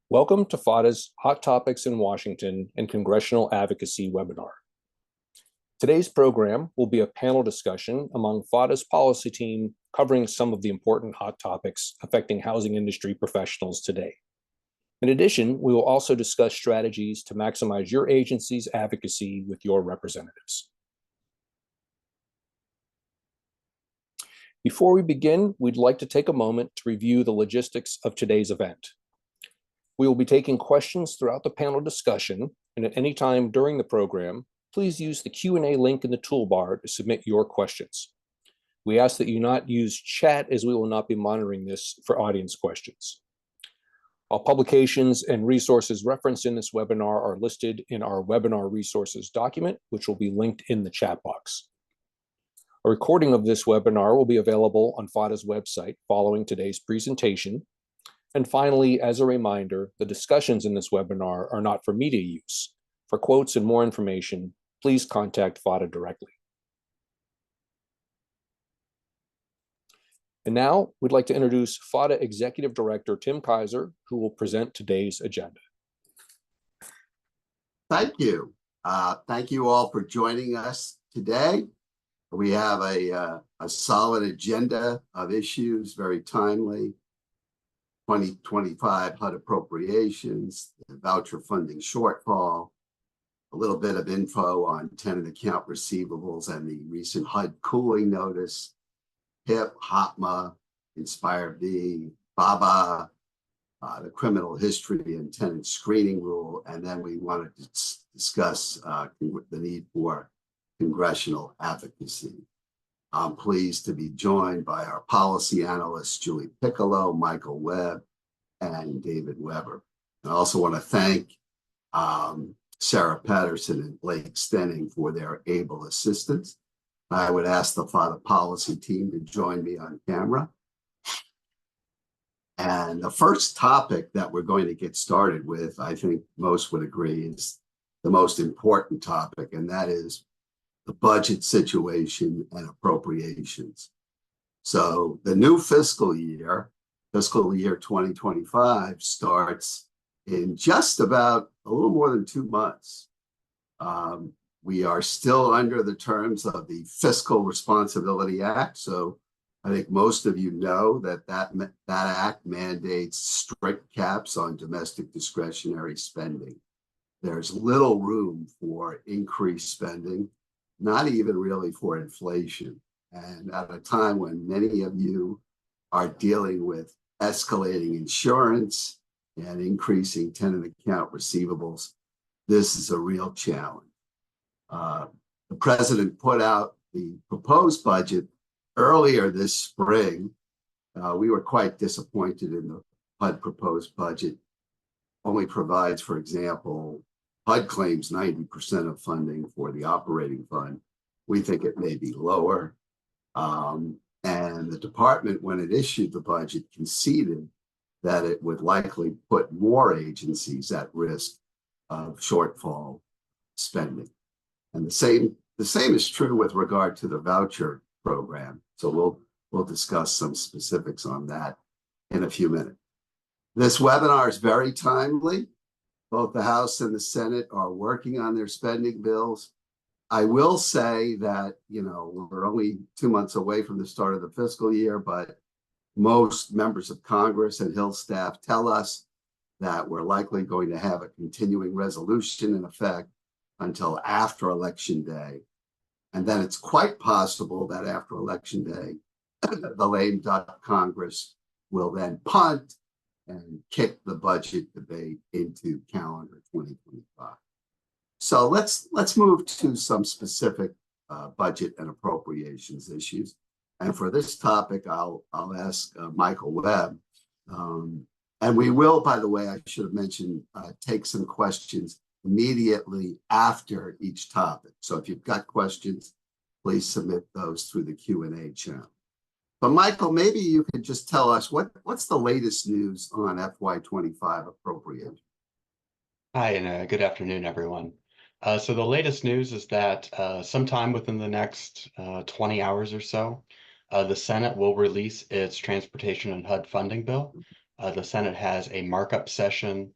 Welcome to PHADA's Hot Topics in Washington and Congressional Advocacy webinar. Today's program will be a panel discussion among PHADA's policy team covering some of the important hot topics affecting housing industry professionals today. In addition, we will also discuss strategies to maximize your agency's advocacy with your representatives. Before we begin, we'd like to take a moment to review the logistics of today's event. We will be taking questions throughout the panel discussion, and at any time during the program, please use the Q&A link in the toolbar to submit your questions. We ask that you not use chat, as we will not be monitoring this for audience questions. All publications and resources referenced in this webinar are listed in our webinar resources document, which will be linked in the chat box. A recording of this webinar will be available on PHADA's website following today's presentation. And finally, as a reminder, the discussions in this webinar are not for media use. For quotes and more information, please contact PHADA directly. And now we'd like to introduce PHADA Executive Director Tim Kaiser, who will present today's agenda. Thank you. Thank you all for joining us today. We have a solid agenda of issues, very timely. 2025 HUD appropriations, the voucher funding shortfall, a little bit of info on tenant account receivables and the recent HUD cooling notice, HIP, HOTMA, NSPIRE V, PHADA, the criminal history and tenant screening rule, and then we wanted to discuss the need for congressional advocacy. I'm pleased to be joined by our policy analysts, Julie Piccolo, Michael Webb, and David Weber. I also want to thank Sarah Patterson and Blake Stenning for their able assistance. I would ask the PHADA policy team to join me on camera. And the first topic that we're going to get started with, I think most would agree, is the most important topic, and that is the budget situation and appropriations. So the new fiscal year 2025, starts in just about a little more than 2 months. We are still under the terms of the Fiscal Responsibility Act. So I think most of you know that act mandates strict caps on domestic discretionary spending. There's little room for increased spending, not even really for inflation. And at a time when many of you are dealing with escalating insurance and increasing tenant account receivables, this is a real challenge. The president put out the proposed budget earlier this spring. We were quite disappointed in the HUD proposed budget. Only provides, for example, HUD claims 90% of funding for the operating fund. We think it may be lower. And the department, when it issued the budget, conceded that it would likely put more agencies at risk of shortfall spending. And the same is true with regard to the voucher program. So we'll discuss some specifics on that in a few minutes. This webinar is very timely. Both the House and the Senate are working on their spending bills. I will say that, we're only 2 months away from the start of the fiscal year, but most members of Congress and Hill staff tell us that we're likely going to have a continuing resolution in effect until after Election Day. And then it's quite possible that after Election Day, the lame duck Congress will then punt and kick the budget debate into calendar 2025. So let's move to some specific budget and appropriations issues. And for this topic, I'll ask Michael Webb. And we will, by the way, I should have mentioned, take some questions immediately after each topic. So if you've got questions, please submit those through the Q&A channel. But Michael, maybe you could just tell us what's the latest news on FY25 appropriation? Hi, and good afternoon, everyone. So the latest news is that sometime within the next 20 hours or so, the Senate will release its transportation and HUD funding bill. The Senate has a markup session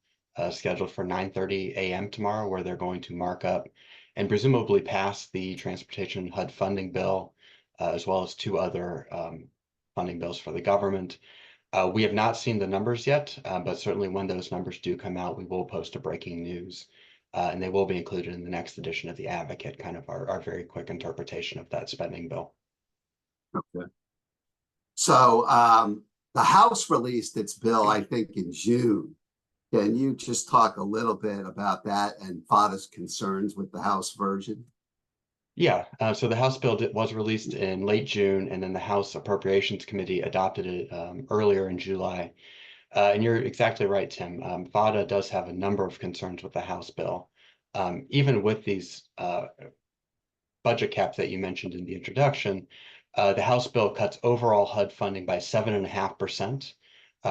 scheduled for 9:30 a.m. tomorrow, where they're going to mark up and presumably pass the transportation HUD funding bill, as well as two other funding bills for the government. We have not seen the numbers yet, but certainly when those numbers do come out, we will post a breaking news, and they will be included in the next edition of the Advocate, kind of our very quick interpretation of that spending bill. Okay. So the House released its bill, I think, in June. Can you just talk a little bit about that and PHADA's concerns with the House version? Yeah, so the House bill was released in late June, and then the House Appropriations Committee adopted it earlier in July. And you're exactly right, Tim. PHADA does have a number of concerns with the House bill. Even with these budget caps that you mentioned in the introduction, the House bill cuts overall HUD funding by 7.5%,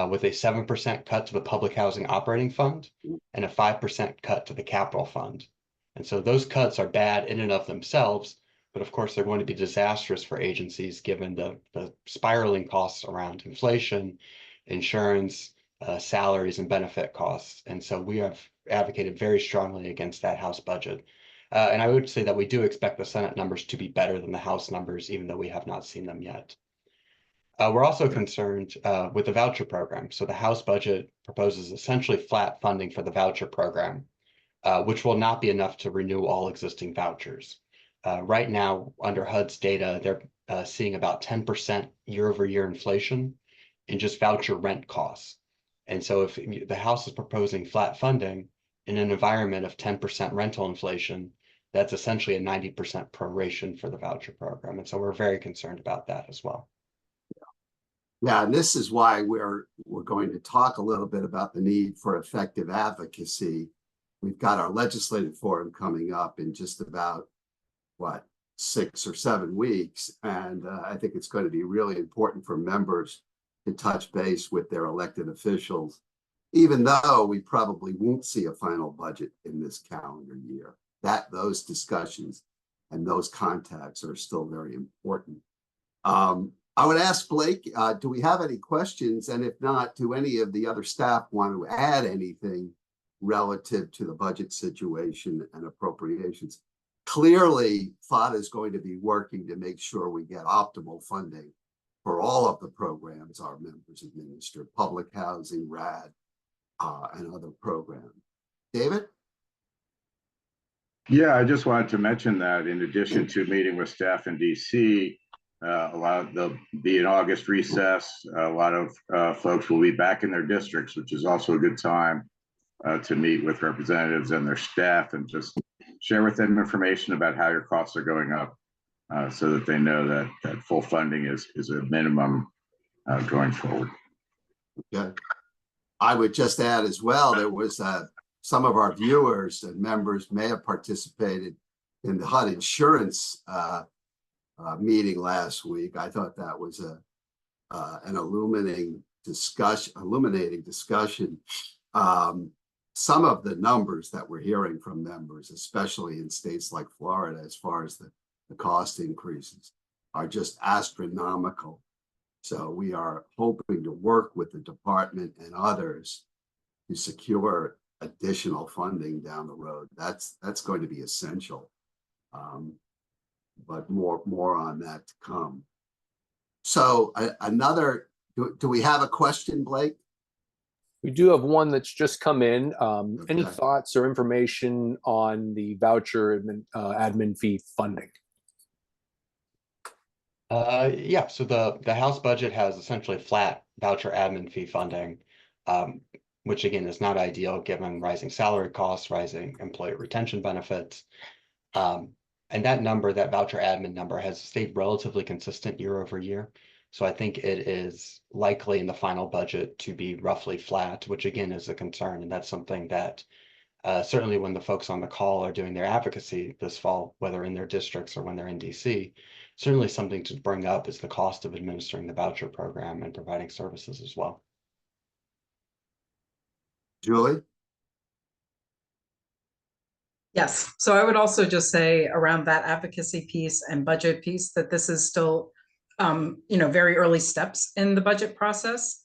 with a 7% cut to the Public Housing Operating Fund and a 5% cut to the Capital Fund. And so those cuts are bad in and of themselves, but of course they're going to be disastrous for agencies given the spiraling costs around inflation, insurance, salaries, and benefit costs. And so we have advocated very strongly against that House budget. And I would say that we do expect the Senate numbers to be better than the House numbers, even though we have not seen them yet. We're also concerned with the voucher program. So the House budget proposes essentially flat funding for the voucher program, which will not be enough to renew all existing vouchers. Right now, under HUD's data, they're seeing about 10% year-over-year inflation in just voucher rent costs. And so if the House is proposing flat funding in an environment of 10% rental inflation, that's essentially a 90% proration for the voucher program. And so we're very concerned about that as well. Yeah, and this is why we're going to talk a little bit about the need for effective advocacy. We've got our legislative forum coming up in just about, what, 6 or 7 weeks. And I think it's going to be really important for members to touch base with their elected officials, even though we probably won't see a final budget in this calendar year. Those discussions and those contacts are still very important. I would ask Blake, do we have any questions? And if not, do any of the other staff want to add anything relative to the budget situation and appropriations? Clearly, PHADA is going to be working to make sure we get optimal funding for all of the programs our members administer, public housing, RAD, and other programs. David? Yeah, I just wanted to mention that in addition to meeting with staff in DC, there'll be an August recess. A lot of folks will be back in their districts, which is also a good time to meet with representatives and their staff and just share with them information about how your costs are going up, so that they know that full funding is a minimum going forward. Okay. I would just add as well, there was some of our viewers and members may have participated in the HUD insurance meeting last week. I thought that was an illuminating discussion. Some of the numbers that we're hearing from members, especially in states like Florida, as far as the cost increases, are just astronomical. So we are hoping to work with the department and others to secure additional funding down the road. That's going to be essential. But more on that to come. So do we have a question, Blake? We do have one that's just come in. Okay. Any thoughts or information on the voucher admin fee funding? Yeah, so the House budget has essentially flat voucher admin fee funding, which again is not ideal given rising salary costs, rising employee retention benefits. And that number, that voucher admin number, has stayed relatively consistent year over year. So I think it is likely in the final budget to be roughly flat, which again is a concern. And that's something that certainly when the folks on the call are doing their advocacy this fall, whether in their districts or when they're in DC, certainly something to bring up is the cost of administering the voucher program and providing services as well. Julie? Yes, so I would also just say around that advocacy piece and budget piece that this is still, very early steps in the budget process.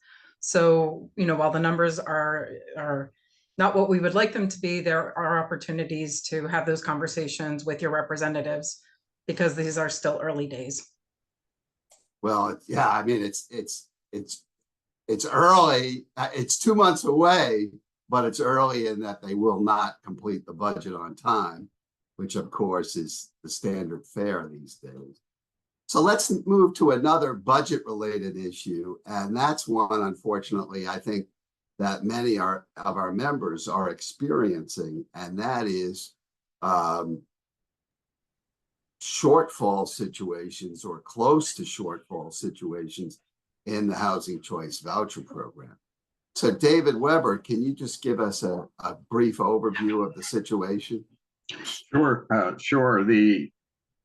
So, while the numbers are not what we would like them to be, there are opportunities to have those conversations with your representatives because these are still early days. Well, yeah, I mean, it's early. It's 2 months away, but it's early in that they will not complete the budget on time, which of course is the standard fare these days. So let's move to another budget related issue. And that's one, unfortunately, I think that many of our members are experiencing, and that is shortfall situations or close to shortfall situations in the Housing Choice Voucher Program. So David Weber, can you just give us a brief overview of the situation? Sure.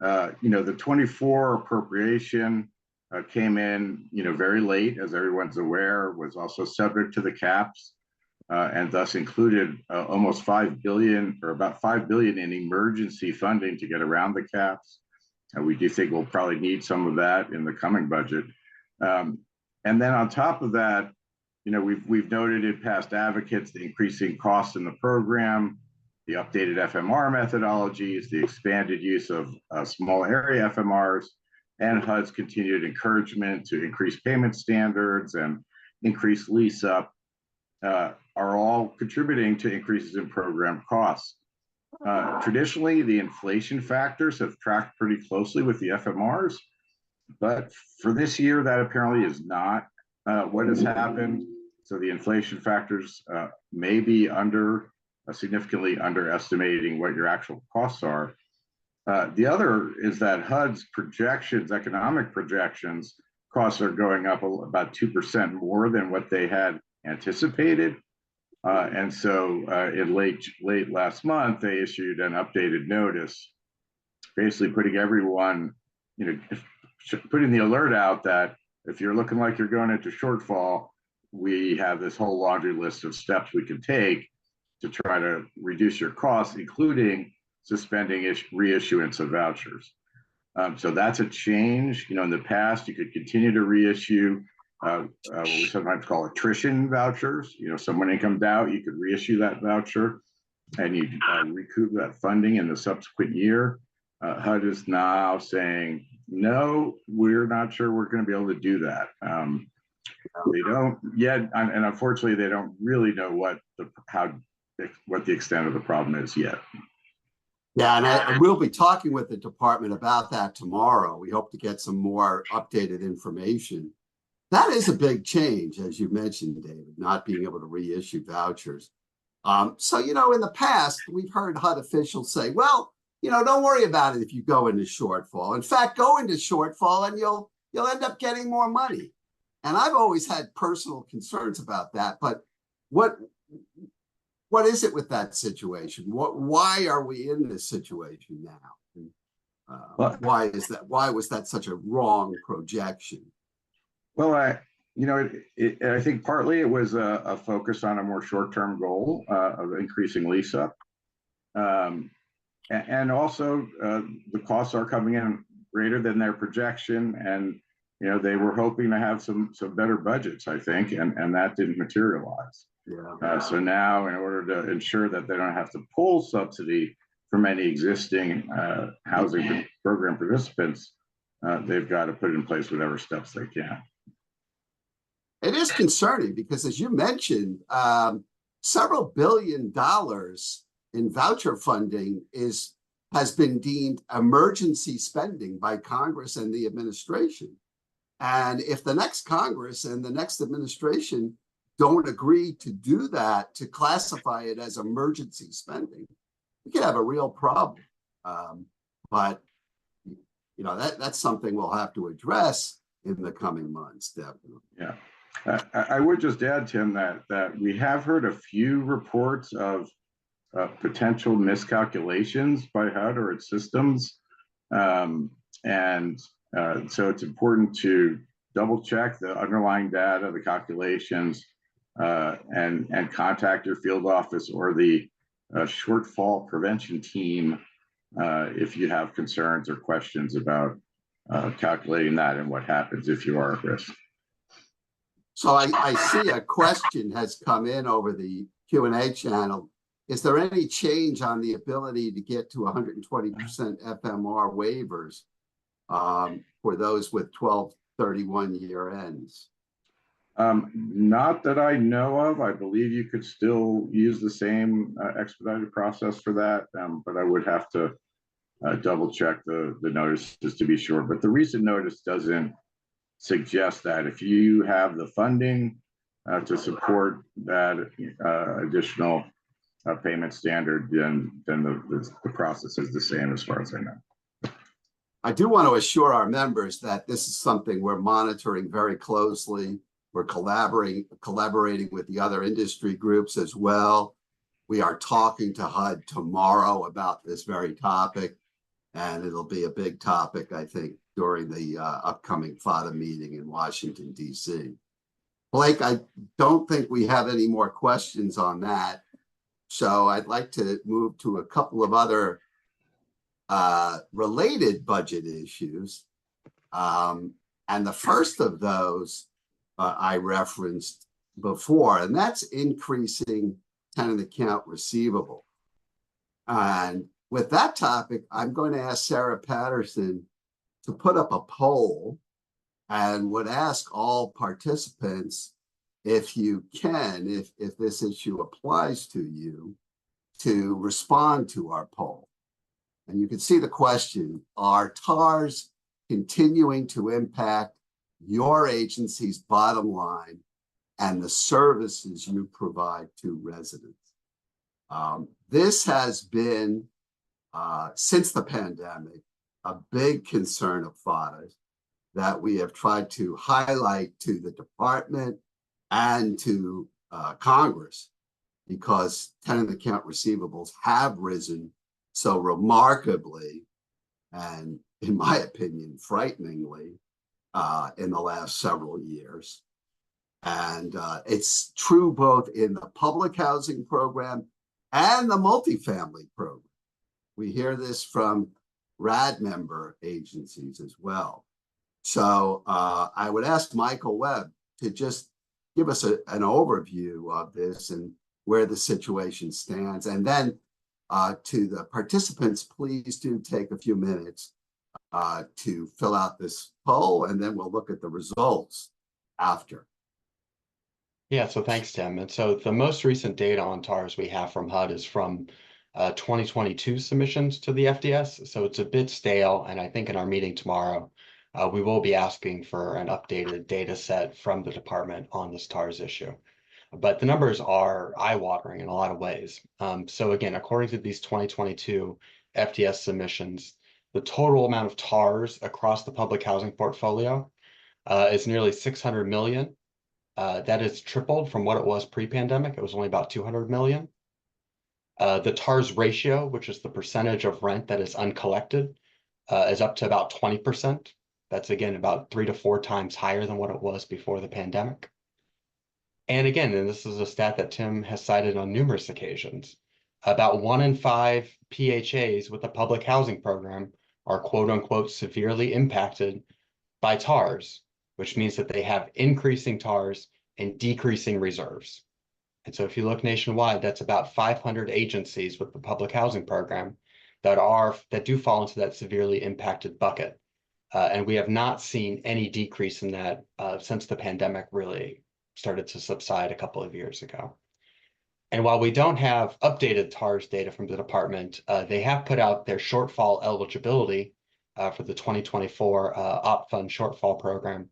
The 24 appropriation came in, very late, as everyone's aware, was also subject to the caps, and thus included almost $5 billion or about $5 billion in emergency funding to get around the caps. We do think we'll probably need some of that in the coming budget. And then on top of that, we've noted in past advocates the increasing costs in the program, the updated FMR methodologies, the expanded use of small area FMRs, and HUD's continued encouragement to increase payment standards and increase lease up are all contributing to increases in program costs. Traditionally, the inflation factors have tracked pretty closely with the FMRs, but for this year, that apparently is not what has happened. So the inflation factors may be significantly underestimating what your actual costs are. The other is that HUD's projections, economic projections, costs are going up about 2% more than what they had anticipated. And so in late last month, they issued an updated notice, basically putting everyone, putting the alert out that if you're looking like you're going into shortfall, we have this whole laundry list of steps we can take to try to reduce your costs, including suspending reissuance of vouchers. So that's a change. In the past, you could continue to reissue what we sometimes call attrition vouchers. Someone incomed out, you could reissue that voucher and you recoup that funding in the subsequent year. HUD is now saying, no, we're not sure we're going to be able to do that. They don't yet, and unfortunately, they don't really know what the extent of the problem is yet. Yeah, and we'll be talking with the department about that tomorrow. We hope to get some more updated information. That is a big change, as you mentioned, David, not being able to reissue vouchers. So, in the past, we've heard HUD officials say, well, don't worry about it if you go into shortfall. In fact, go into shortfall and you'll end up getting more money. And I've always had personal concerns about that. But what is it with that situation? Why are we in this situation now? Why is that? Why was that such a wrong projection? Well, I think partly it was a focus on a more short-term goal of increasing lease up. And also the costs are coming in greater than their projection. And, they were hoping to have some better budgets, I think, and that didn't materialize. Yeah. So now, in order to ensure that they don't have to pull subsidy from any existing housing program participants, they've got to put in place whatever steps they can. It is concerning because, as you mentioned, several $1 billion in voucher funding has been deemed emergency spending by Congress and the administration. And if the next Congress and the next administration don't agree to do that, to classify it as emergency spending, we could have a real problem. But that's something we'll have to address in the coming months, definitely. Yeah. I would just add, Tim, that we have heard a few reports of potential miscalculations by HUD or its systems. So it's important to double check the underlying data, the calculations, and contact your field office or the shortfall prevention team if you have concerns or questions about calculating that and what happens if you are at risk. So I see a question has come in over the Q&A channel. Is there any change on the ability to get to 120% FMR waivers for those with 12/31 year ends? Not that I know of. I believe you could still use the same expedited process for that, but I would have to double check the notices to be sure. But the recent notice doesn't suggest that. If you have the funding to support that additional payment standard, then the process is the same as far as I know. I do want to assure our members that this is something we're monitoring very closely. We're collaborating with the other industry groups as well. We are talking to HUD tomorrow about this very topic, and it'll be a big topic, I think, during the upcoming PHADA meeting in Washington, D.C. Blake, I don't think we have any more questions on that. So I'd like to move to a couple of other related budget issues. And the first of those I referenced before, and that's increasing tenant account receivable. And with that topic, I'm going to ask Sarah Patterson to put up a poll and would ask all participants, if you can, if this issue applies to you, to respond to our poll. And you can see the question: are TARs continuing to impact your agency's bottom line and the services you provide to residents? This has been, since the pandemic, a big concern of PHADA's that we have tried to highlight to the department and to Congress, because tenant account receivables have risen so remarkably, and in my opinion, frighteningly, in the last several years. And it's true both in the public housing program and the multifamily program. We hear this from RAD member agencies as well. So I would ask Michael Webb to just give us an overview of this and where the situation stands. And then to the participants, please do take a few minutes to fill out this poll, and then we'll look at the results after. Yeah, so thanks, Tim. And so the most recent data on TARs we have from HUD is from 2022 submissions to the FDS. So it's a bit stale. And I think in our meeting tomorrow, we will be asking for an updated data set from the department on this TARs issue. But the numbers are eye-watering in a lot of ways. So again, according to these 2022 FDS submissions, the total amount of TARs across the public housing portfolio is nearly 600 million. That is tripled from what it was pre-pandemic. It was only about 200 million. The TARs ratio, which is the percentage of rent that is uncollected, is up to about 20%. That's again about 3 to 4 times higher than what it was before the pandemic. And again, and this is a stat that Tim has cited on numerous occasions, about 1 in 5 PHAs with the public housing program are quote unquote severely impacted by TARs, which means that they have increasing TARs and decreasing reserves. And so if you look nationwide, that's about 500 agencies with the public housing program that do fall into that severely impacted bucket. And we have not seen any decrease in that since the pandemic really started to subside a couple of years ago. And while we don't have updated TARs data from the department, they have put out their shortfall eligibility for the 2024 OP Fund shortfall program.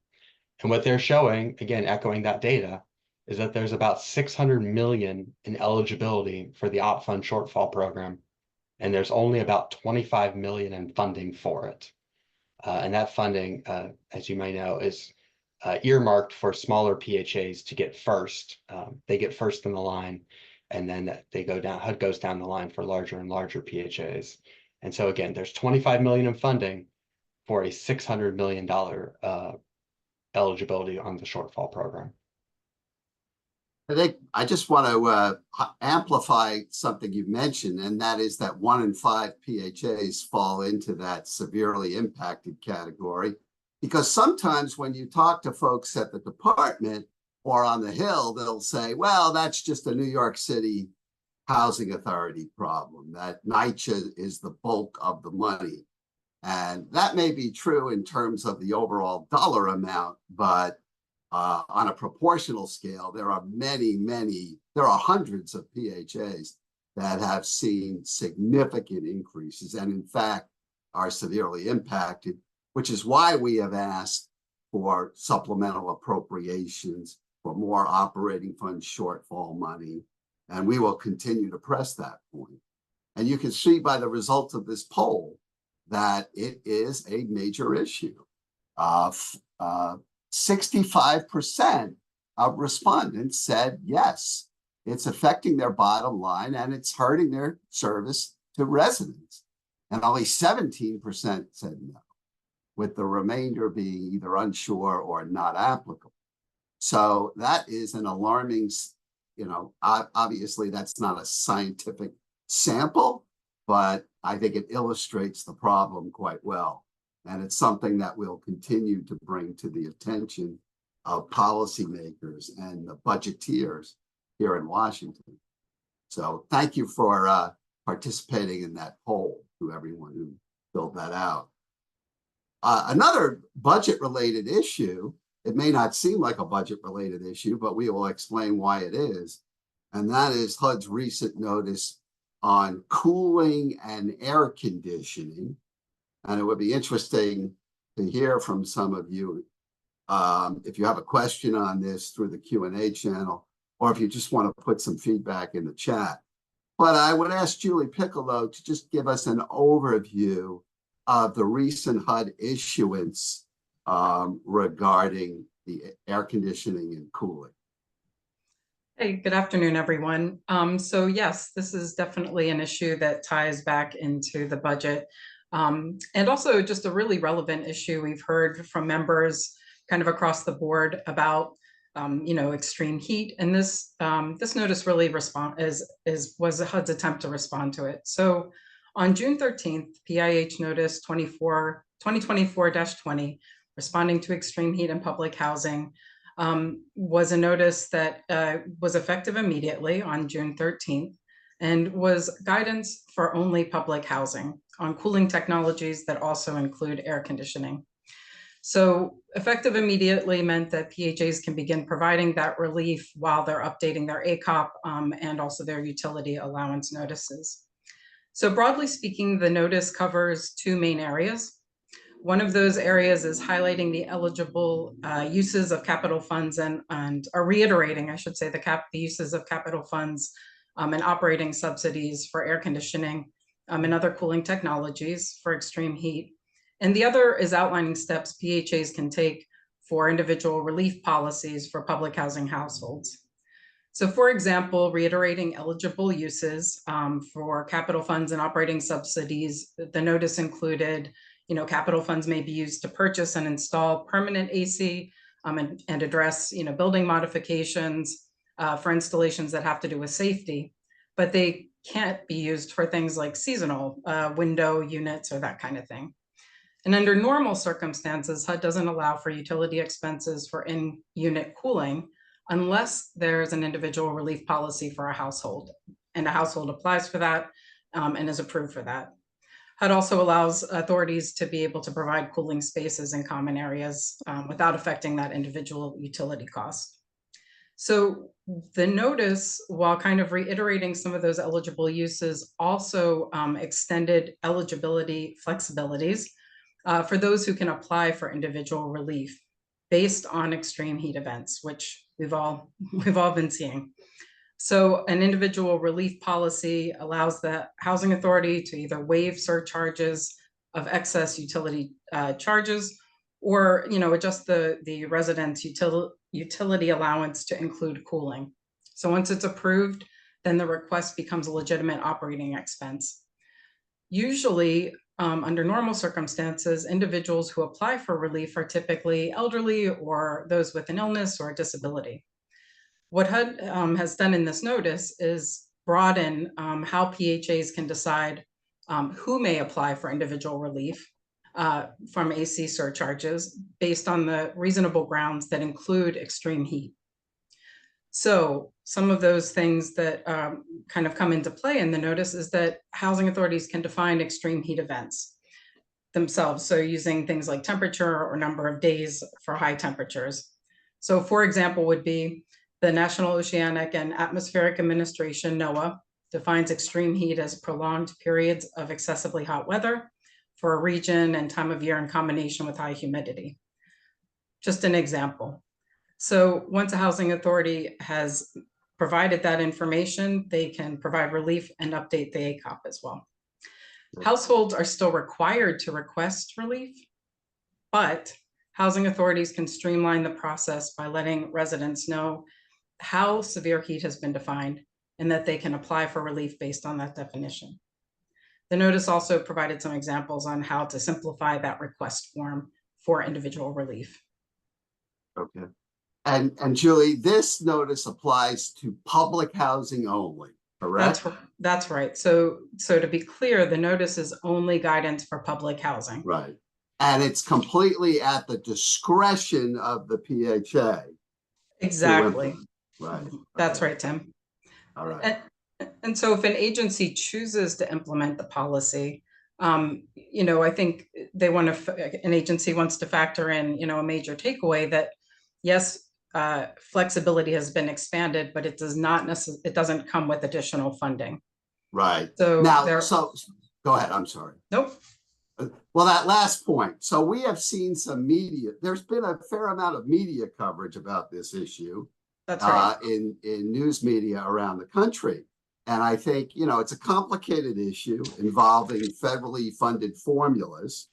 And what they're showing, again, echoing that data, is that there's about 600 million in eligibility for the OP Fund shortfall program. And there's only about 25 million in funding for it. And that funding, as you may know, is earmarked for smaller PHAs to get first. They get first in the line, and then they go down, HUD goes down the line for larger and larger PHAs. And so again, there's 25 million in funding for a $600 million eligibility on the shortfall program. I think I just want to amplify something you mentioned, and that is that 1 in 5 PHAs fall into that severely impacted category. Because sometimes when you talk to folks at the department, Or on the Hill, they'll say, well, that's just a New York City housing authority problem, that NYCHA is the bulk of the money. And that may be true in terms of the overall dollar amount, but on a proportional scale, there are there are hundreds of PHAs that have seen significant increases and in fact are severely impacted, which is why we have asked for supplemental appropriations, for more operating fund shortfall money, and we will continue to press that point. And you can see by the results of this poll that it is a major issue. 65% of respondents said yes, it's affecting their bottom line and it's hurting their service to residents. And only 17% said no, with the remainder being either unsure or not applicable. So that is an alarming, obviously that's not a scientific sample, but I think it illustrates the problem quite well. And it's something that we'll continue to bring to the attention of policymakers and the budgeteers here in Washington. So thank you for participating in that poll, to everyone who filled that out. Another budget-related issue, it may not seem like a budget-related issue, but we will explain why it is, and that is HUD's recent notice on cooling and air conditioning. And it would be interesting to hear from some of you if you have a question on this through the Q&A channel, or if you just want to put some feedback in the chat. But I would ask Julie Piccolo to just give us an overview of the recent HUD issuance regarding the air conditioning and cooling. Hey, good afternoon, everyone. So yes, this is definitely an issue that ties back into the budget. And also just a really relevant issue we've heard from members kind of across the board about, extreme heat. And this notice really was HUD's attempt to respond to it. So on June 13th, PIH notice 2024-20, responding to extreme heat in public housing, was a notice that was effective immediately on June 13th and was guidance for only public housing on cooling technologies that also include air conditioning. So effective immediately meant that PHAs can begin providing that relief while they're updating their ACOP and also their utility allowance notices. So broadly speaking, the notice covers two main areas. One of those areas is highlighting the eligible uses of capital funds and or reiterating, I should say, the uses of capital funds and operating subsidies for air conditioning and other cooling technologies for extreme heat. And the other is outlining steps PHAs can take for individual relief policies for public housing households. So for example, reiterating eligible uses for capital funds and operating subsidies, the notice included, capital funds may be used to purchase and install permanent AC and address, building modifications for installations that have to do with safety, but they can't be used for things like seasonal window units or that kind of thing. And under normal circumstances, HUD doesn't allow for utility expenses for in-unit cooling unless there's an individual relief policy for a household, and a household applies for that and is approved for that. HUD also allows authorities to be able to provide cooling spaces in common areas without affecting that individual utility cost. So the notice, while kind of reiterating some of those eligible uses, also extended eligibility flexibilities for those who can apply for individual relief based on extreme heat events, which we've all been seeing. So an individual relief policy allows the housing authority to either waive surcharges of excess utility charges, or adjust the resident's utility allowance to include cooling. So once it's approved, then the request becomes a legitimate operating expense. Usually, under normal circumstances, individuals who apply for relief are typically elderly or those with an illness or a disability. What HUD has done in this notice is broaden how PHAs can decide who may apply for individual relief from AC surcharges based on the reasonable grounds that include extreme heat. So some of those things that kind of come into play in the notice is that housing authorities can define extreme heat events themselves. So using things like temperature or number of days for high temperatures. So for example, would be the National Oceanic and Atmospheric Administration, NOAA, defines extreme heat as prolonged periods of excessively hot weather for a region and time of year in combination with high humidity. Just an example. So once a housing authority has provided that information, they can provide relief and update the ACOP as well. Households are still required to request relief, but housing authorities can streamline the process by letting residents know how severe heat has been defined and that they can apply for relief based on that definition. The notice also provided some examples on how to simplify that request form for individual relief. Okay. And Julie, this notice applies to public housing only, correct? That's right. So to be clear, the notice is only guidance for public housing. Right. And it's completely at the discretion of the PHA. Exactly. Right. That's Okay. right, Tim. All right. And so if an agency chooses to implement the policy, I think they want to, an agency wants to factor in, a major takeaway that, yes, flexibility has been expanded, but it doesn't come with additional funding. Right. So now, so go ahead. I'm sorry. Nope. Well, that last point. So we have seen some media. There's been a fair amount of media coverage about this issue. That's right. In news media around the country. And I think, it's a complicated issue involving federally funded formulas.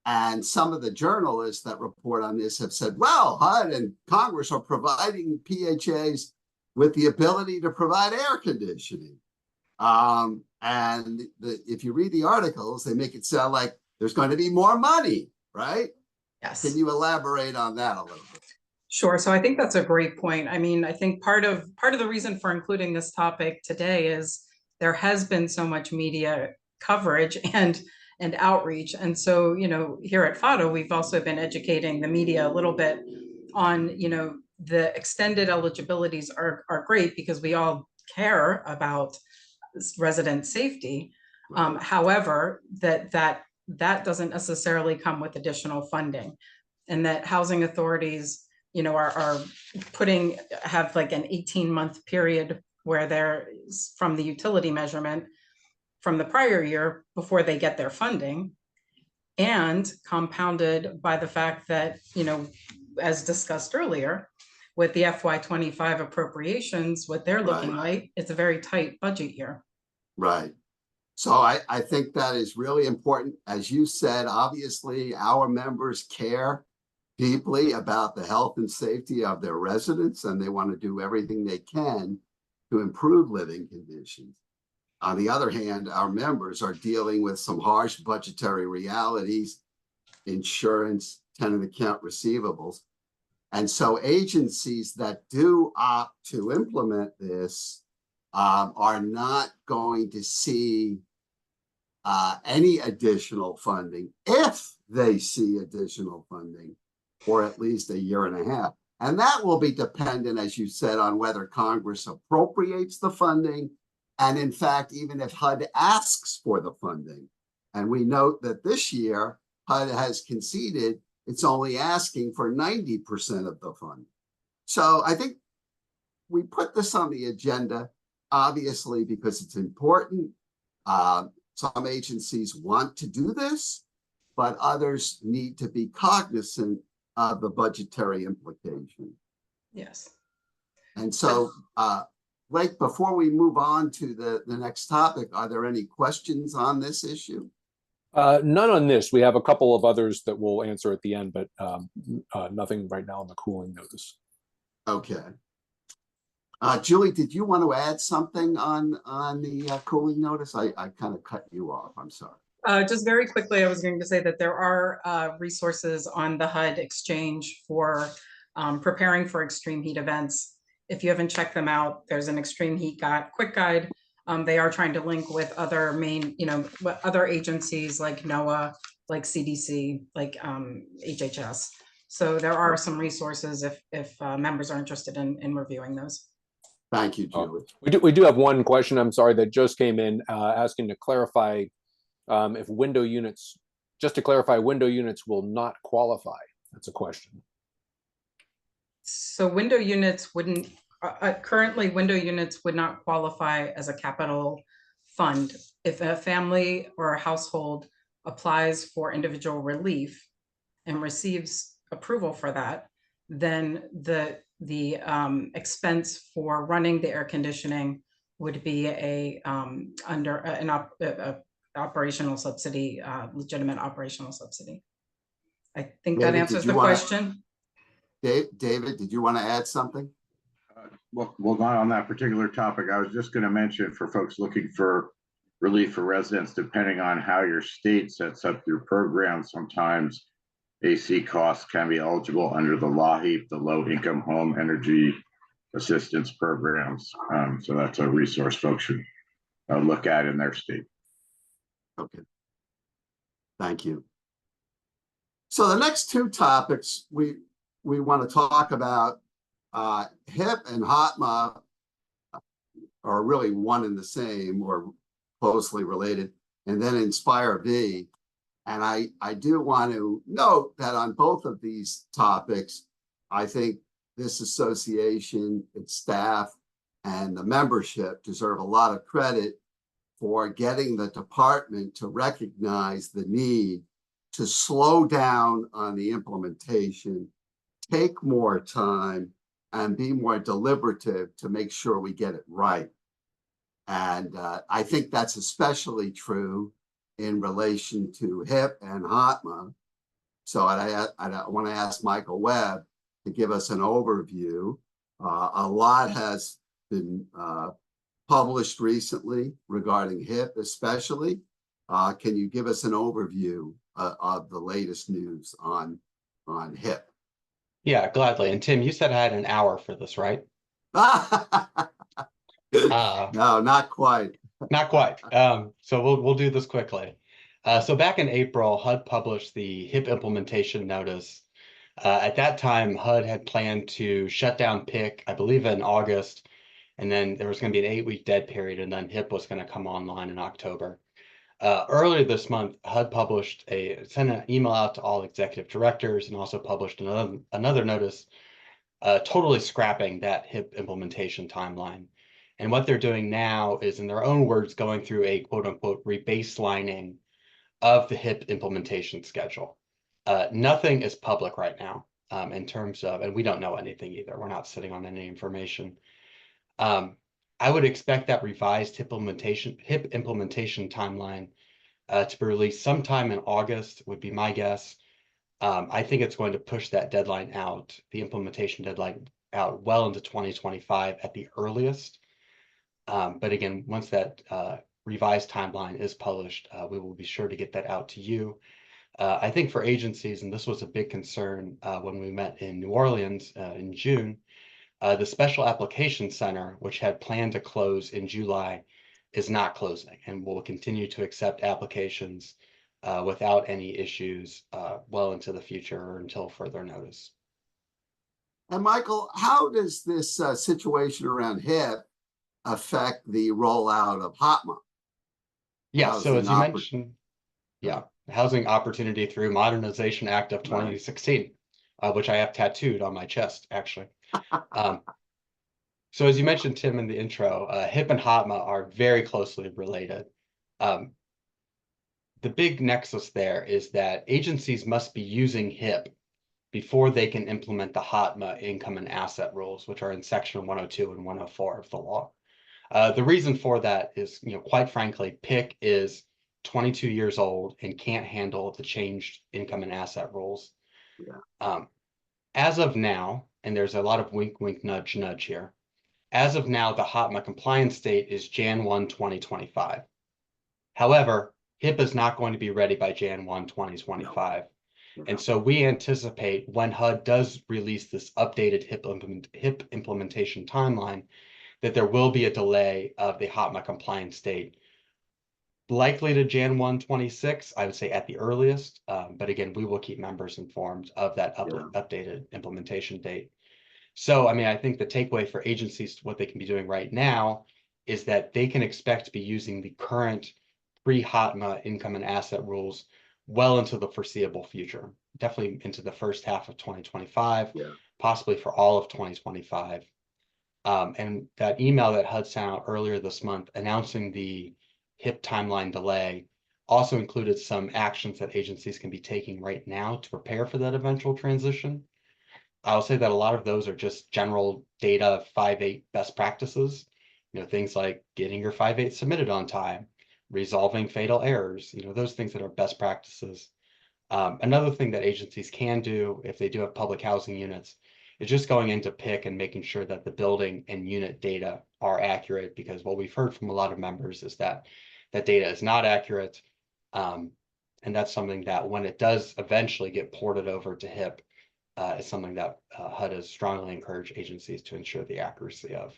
And some of the journalists that report on this have said, well, HUD and Congress are providing PHAs with the ability to provide air conditioning. If you read the articles, they make it sound like there's going to be more money, right? Yes. Can you elaborate on that a little bit? Sure. So I think that's a great point. I mean, I think part of the reason for including this topic today is there has been so much media coverage and outreach. And so, here at PHADA, we've also been educating the media a little bit on, the extended eligibilities are great because we all care about resident safety. Right. However, that doesn't necessarily come with additional funding, and that housing authorities have like an 18-month period where they're from the utility measurement from the prior year before they get their funding, and compounded by the fact that, as discussed earlier, with the FY25 appropriations, what they're looking like, it's a very tight budget year. Right. So I think that is really important. As you said, obviously, our members care deeply about the health and safety of their residents, and they want to do everything they can to improve living conditions. On the other hand, our members are dealing with some harsh budgetary realities, insurance, tenant account receivables. And so agencies that do opt to implement this are not going to see any additional funding, if they see additional funding, for at least a year and a half. And that will be dependent, as you said, on whether Congress appropriates the funding, and in fact, even if HUD asks for the funding. And we note that this year, HUD has conceded it's only asking for 90% of the funding. So I think we put this on the agenda, obviously, because it's important. Some agencies want to do this, but others need to be cognizant of the budgetary implication. Yes. And so, Blake, before we move on to the next topic, are there any questions on this issue? None on this. We have a couple of others that we'll answer at the end, but nothing right now on the cooling notice. Okay. Julie, did you want to add something on the cooling notice? I kind of cut you off. I'm sorry. Just very quickly, I was going to say that there are resources on the HUD exchange for preparing for extreme heat events. If you haven't checked them out, there's an extreme heat quick guide. They are trying to link with other other agencies like NOAA, like CDC, like HHS. So there are some resources if members are interested in reviewing those. Thank you, Julie. We do have one question, I'm sorry, that just came in asking to clarify if window units, just to clarify, window units will not qualify. That's a question. So window units wouldn't, currently window units would not qualify as a capital fund. If a family or a household applies for individual relief and receives approval for that, then the expense for running the air conditioning would be under an operational subsidy, legitimate operational subsidy. I think that David, answers the question. David, did you want to add something? Well, not on that particular topic. I was just going to mention for folks looking for relief for residents, depending on how your state sets up your program, sometimes AC costs can be eligible under the LAHEAP, the Low Income Home Energy Assistance Programs. So that's a resource folks should look at in their state. Okay. Thank you. So the next two topics we want to talk about, HIP and HOTMA are really one and the same or closely related, and then NSPIRE B. And I do want to note that on both of these topics, I think this association, its staff, and the membership deserve a lot of credit for getting the department to recognize the need to slow down on the implementation, take more time, and be more deliberative to make sure we get it right. And I think that's especially true in relation to HIP and HOTMA. So I want to ask Michael Webb to give us an overview. A lot has been published recently regarding HIP especially. Can you give us an overview of the latest news on HIP? Yeah, gladly. And Tim, you said I had an hour for this, right? No, not quite. Not quite. So we'll do this quickly. So back in April, HUD published the HIP implementation notice. At that time, HUD had planned to shut down PIC, I believe in August, and then there was going to be an 8-week dead period, and then HIP was going to come online in October. Earlier this month, HUD sent an email out to all executive directors and also published another notice totally scrapping that HIP implementation timeline. And what they're doing now is, in their own words, going through a quote unquote rebaselining of the HIP implementation schedule. Nothing is public right now in terms of, and we don't know anything either. We're not sitting on any information. I would expect that revised HIP implementation timeline to be released sometime in August would be my guess. I think it's going to push that deadline out, the implementation deadline out well into 2025 at the earliest. But again, once that revised timeline is published, we will be sure to get that out to you. I think for agencies, and this was a big concern when we met in New Orleans in June, the Special Application Center, which had planned to close in July, is not closing and will continue to accept applications without any issues well into the future or until further notice. And Michael, how does this situation around HIP affect the rollout of HOTMA? Yeah, so as you mentioned, yeah, Housing Opportunity Through Modernization Act of 2016, which I have tattooed on my chest, actually. So as you mentioned, Tim, in the intro, HIP and HOTMA are very closely related. The big nexus there is that agencies must be using HIP before they can implement the HOTMA income and asset rules, which are in section 102 and 104 of the law. The reason for that is, quite frankly, PIC is 22 years old and can't handle the changed income and asset rules. Yeah. As of now, and there's a lot of wink, wink, nudge, nudge here. As of now, the HOTMA compliance date is Jan 1, 2025. However, HIP is not going to be ready by Jan 1, 2025. No. And so we anticipate when HUD does release this updated HIP implementation timeline, that there will be a delay of the HOTMA compliance date Likely to Jan 1, 26, I would say at the earliest. But again, we will keep members informed of that updated implementation date. So, I mean, I think the takeaway for agencies, what they can be doing right now is that they can expect to be using the current pre-HOTMA income and asset rules well into the foreseeable future, definitely into the first half of 2025, possibly for all of 2025. And that email that HUD sent out earlier this month announcing the HIP timeline delay also included some actions that agencies can be taking right now to prepare for that eventual transition. I'll say that a lot of those are just general data 5.8 best practices, things like getting your 5.8 submitted on time, resolving fatal errors, those things that are best practices. Another thing that agencies can do if they do have public housing units is just going into PIC and making sure that the building and unit data are accurate, because what we've heard from a lot of members is that that data is not accurate. And that's something that when it does eventually get ported over to HIP, is something that HUD has strongly encouraged agencies to ensure the accuracy of.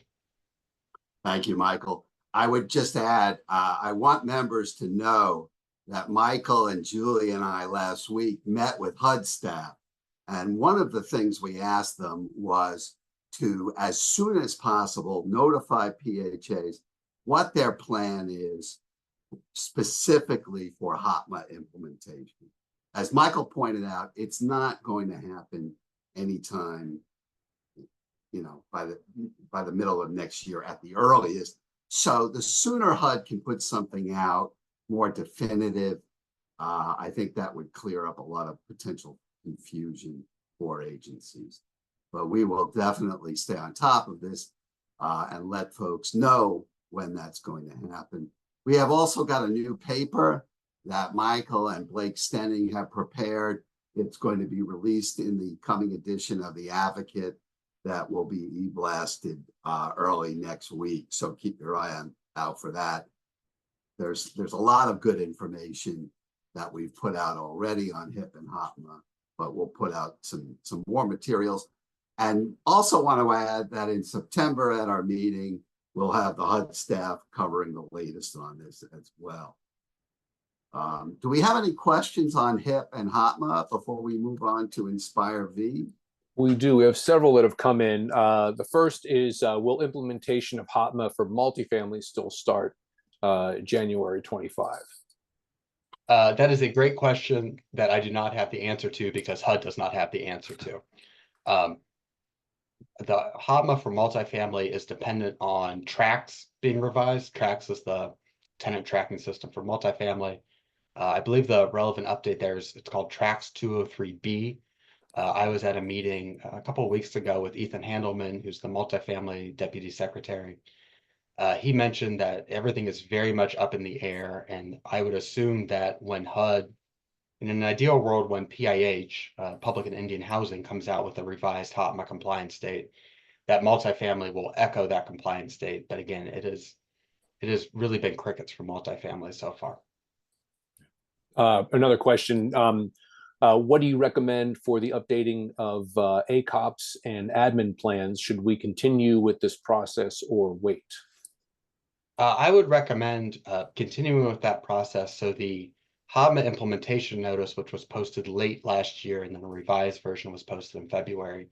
Thank you, Michael. I would just add, I want members to know that Michael and Julie and I last week met with HUD staff. And one of the things we asked them was to, as soon as possible, notify PHAs what their plan is specifically for HOTMA implementation. As Michael pointed out, it's not going to happen anytime, by the middle of next year at the earliest. So the sooner HUD can put something out more definitive, I think that would clear up a lot of potential confusion for agencies. But we will definitely stay on top of this and let folks know when that's going to happen. We have also got a new paper that Michael and Blake Stenning have prepared. It's going to be released in the coming edition of the Advocate that will be e-blasted early next week. So keep your eye out for that. There's a lot of good information that we've put out already on HIP and HOTMA, but we'll put out some more materials. And also want to add that in September at our meeting, we'll have the HUD staff covering the latest on this as well. Do we have any questions on HIP and HOTMA before we move on to NSPIRE V? We do. We have several that have come in. The first is, will implementation of HOTMA for multifamily still start January 25? That is a great question that I do not have the answer to because HUD does not have the answer to. The HOTMA for multifamily is dependent on TRACS being revised. TRACS is the tenant tracking system for multifamily. I believe the relevant update there is it's called TRACS 203B. I was at a meeting a couple of weeks ago with Ethan Handelman, who's the multifamily deputy secretary. He mentioned that everything is very much up in the air, and I would assume that when HUD, in an ideal world, when PIH, Public and Indian Housing, comes out with a revised HOTMA compliance date, that multifamily will echo that compliance date. But again, it has really been crickets for multifamily so far. Another question. What do you recommend for the updating of ACOPs and admin plans? Should we continue with this process or wait? I would recommend continuing with that process. So the HOTMA implementation notice, which was posted late last year, and then a revised version was posted in February,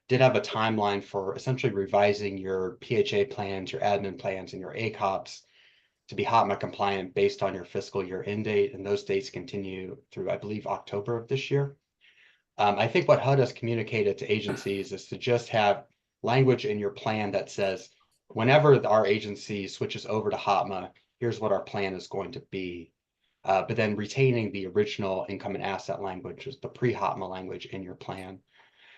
did have a timeline for essentially revising your PHA plans, your admin plans, and your ACOPs to be HOTMA compliant based on your fiscal year end date. And those dates continue through, I believe, October of this year. I think what HUD has communicated to agencies is to just have language in your plan that says, whenever our agency switches over to HOTMA, here's what our plan is going to be. But then retaining the original income and asset language, the pre-HOTMA language in your plan.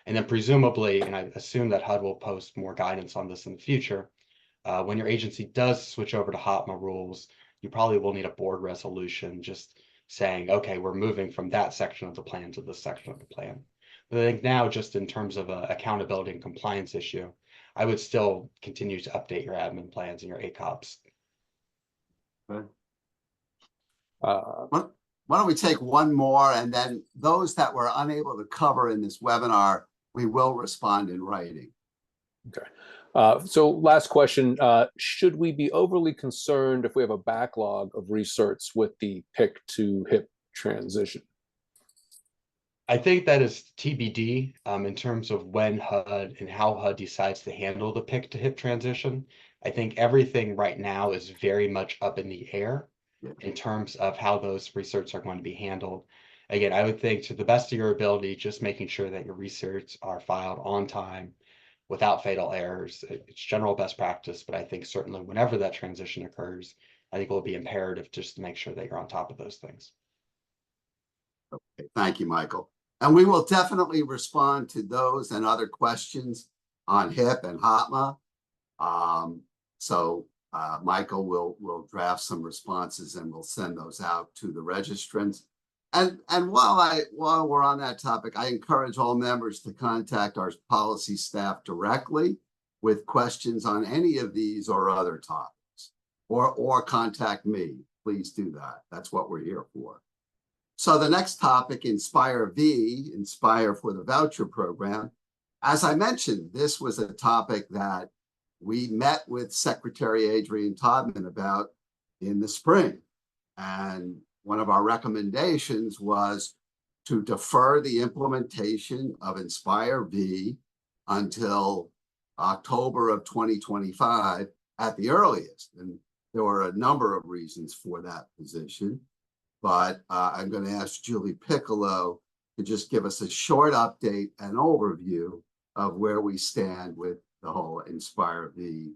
And then presumably, and I assume that HUD will post more guidance on this in the future, when your agency does switch over to HOTMA rules, you probably will need a board resolution just saying, okay, we're moving from that section of the plan to this section of the plan. But I think now, just in terms of an accountability and compliance issue, I would still continue to update your admin plans and your ACOPs. Okay. Why don't we take one more, and then those that were unable to cover in this webinar, we will respond in writing. Okay. So last question, should we be overly concerned if we have a backlog of research with the PIC to HIP transition? I think that is TBD in terms of when HUD and how HUD decides to handle the PIC to HIP transition. I think everything right now is very much up in the air in terms of how those research are going to be handled. Again, I would think to the best of your ability, just making sure that your research are filed on time without fatal errors. It's general best practice, but I think certainly whenever that transition occurs, I think it will be imperative just to make sure that you're on top of those things. Okay, thank you, Michael. And we will definitely respond to those and other questions on HIP and HOTMA. Michael will draft some responses and we'll send those out to the registrants. And while we're on that topic, I encourage all members to contact our policy staff directly with questions on any of these or other topics, or contact me. Please do that. That's what we're here for. So the next topic, NSPIRE V, NSPIRE for the voucher program. As I mentioned, this was a topic that we met with Secretary Adrian Todman about in the spring. And one of our recommendations was to defer the implementation of NSPIRE V until October of 2025 at the earliest. And there were a number of reasons for that position. But I'm going to ask Julie Piccolo to just give us a short update and overview of where we stand with the whole NSPIRE V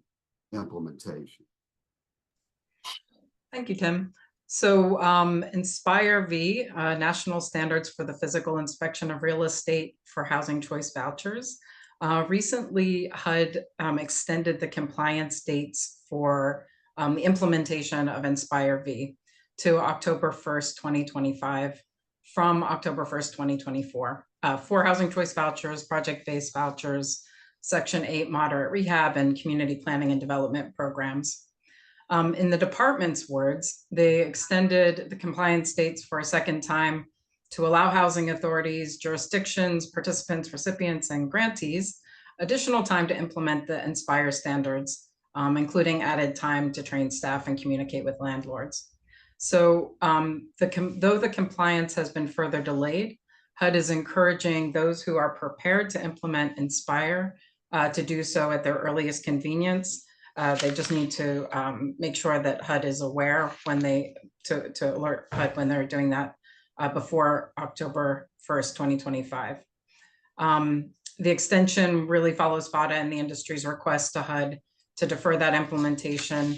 implementation. Thank you, Tim. So NSPIRE V, National Standards for the Physical Inspection of Real Estate for Housing Choice Vouchers. Recently, HUD extended the compliance dates for the implementation of NSPIRE V to October 1st, 2025 from October 1st, 2024 for housing choice vouchers, project-based vouchers, Section 8 moderate rehab, and community planning and development programs. In the department's words, they extended the compliance dates for a second time to allow housing authorities, jurisdictions, participants, recipients, and grantees additional time to implement the NSPIRE standards, including added time to train staff and communicate with landlords. So though the compliance has been further delayed, HUD is encouraging those who are prepared to implement NSPIRE to do so at their earliest convenience. They just need to make sure that HUD is aware when to alert HUD when they're doing that before October 1st, 2025. The extension really follows PHADA and the industry's request to HUD to defer that implementation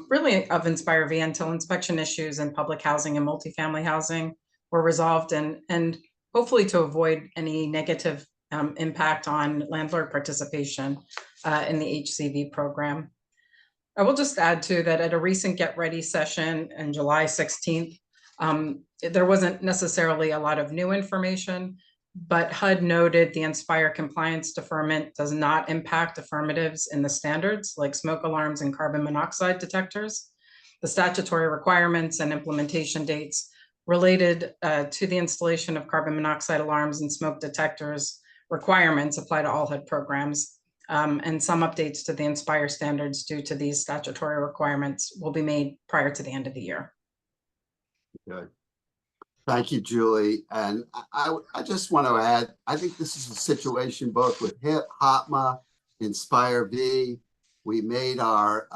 really of NSPIRE V until inspection issues in public housing and multifamily housing were resolved, and hopefully to avoid any negative impact on landlord participation in the HCV program. I will just add too that at a recent Get Ready session on July 16th, there wasn't necessarily a lot of new information, but HUD noted the NSPIRE compliance deferment does not impact affirmatives in the standards like smoke alarms and carbon monoxide detectors. The statutory requirements and implementation dates related to the installation of carbon monoxide alarms and smoke detectors requirements apply to all HUD programs. And some updates to the NSPIRE standards due to these statutory requirements will be made prior to the end of the year. Okay. Thank you, Julie. And I just want to add, I think this is a situation both with HIP, HOTMA, NSPIRE V. We made our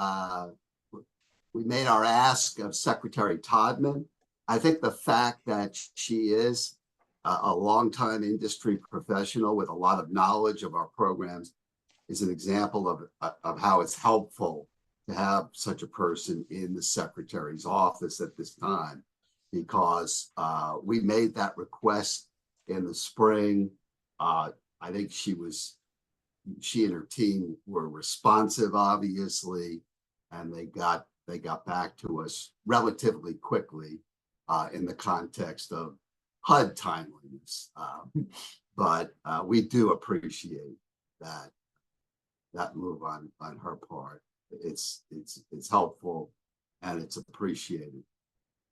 ask of Secretary Todman. I think the fact that she is a longtime industry professional with a lot of knowledge of our programs is an example of how it's helpful to have such a person in the Secretary's office at this time, because we made that request in the spring. I think she and her team were responsive, obviously, and they got back to us relatively quickly in the context of HUD timeliness. But we do appreciate that move on her part. It's helpful and it's appreciated.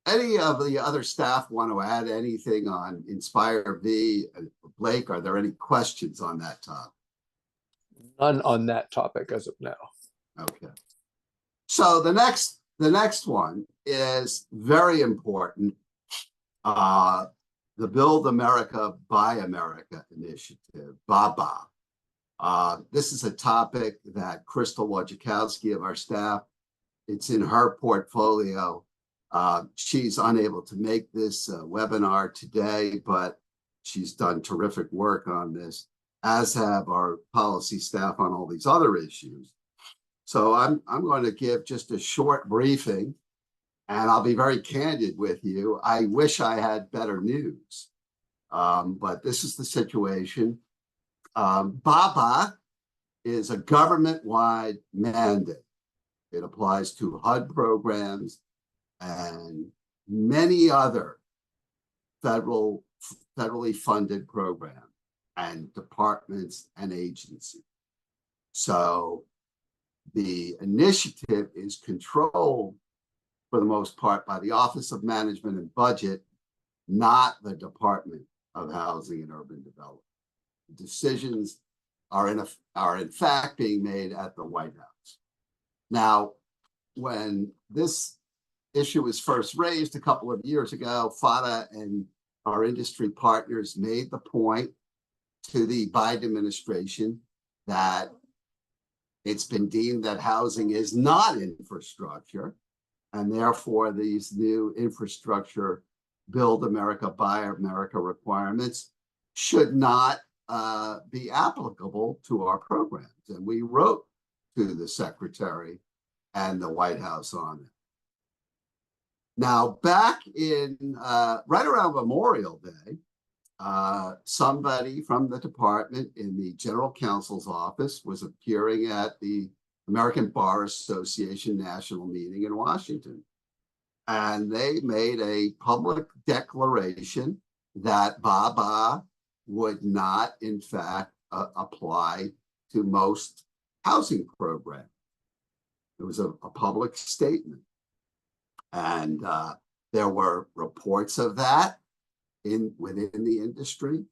Any of the other staff want to add anything on NSPIRE V? Blake, are there any questions on that topic? None on that topic as of now. Okay. So the next one is very important. The Build America, Buy America initiative, BABA. This is a topic that Crystal Wojciechowski of our staff, it's in her portfolio. She's unable to make this webinar today, but she's done terrific work on this, as have our policy staff on all these other issues. So I'm going to give just a short briefing, and I'll be very candid with you. I wish I had better news, but this is the situation. BABA is a government-wide mandate. It applies to HUD programs and many other federally funded programs and departments and agencies. So the initiative is controlled for the most part by the Office of Management and Budget, not the Department of Housing and Urban Development. Decisions are in fact being made at the White House. Now, when this issue was first raised a couple of years ago, PHADA and our industry partners made the point to the Biden administration that it's been deemed that housing is not infrastructure, and therefore these new infrastructure Build America, Buy America requirements should not be applicable to our programs. And we wrote to the Secretary and the White House on it. Now, back in right around Memorial Day, somebody from the department in the General Counsel's office was appearing at the American Bar Association National Meeting in Washington. And they made a public declaration that BABA would not, in fact, apply to most housing programs. It was a public statement. And there were reports of that within the industry.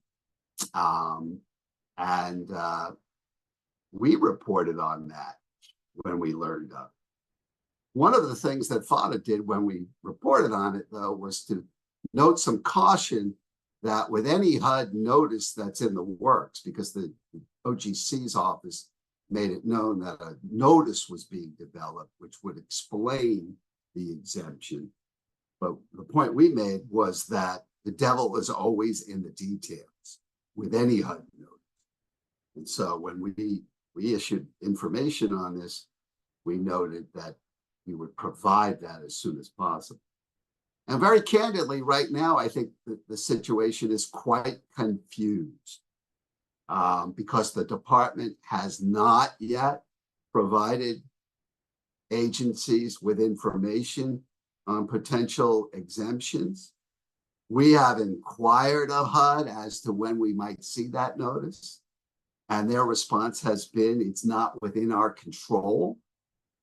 We reported on that when we learned of it. One of the things that PHADA did when we reported on it, though, was to note some caution that with any HUD notice that's in the works, because the OGC's office made it known that a notice was being developed, which would explain the exemption. But the point we made was that the devil is always in the details with any HUD notice. And so when we issued information on this, we noted that we would provide that as soon as possible. And very candidly, right now, I think that the situation is quite confused because the department has not yet provided agencies with information on potential exemptions. We have inquired of HUD as to when we might see that notice, and their response has been, it's not within our control.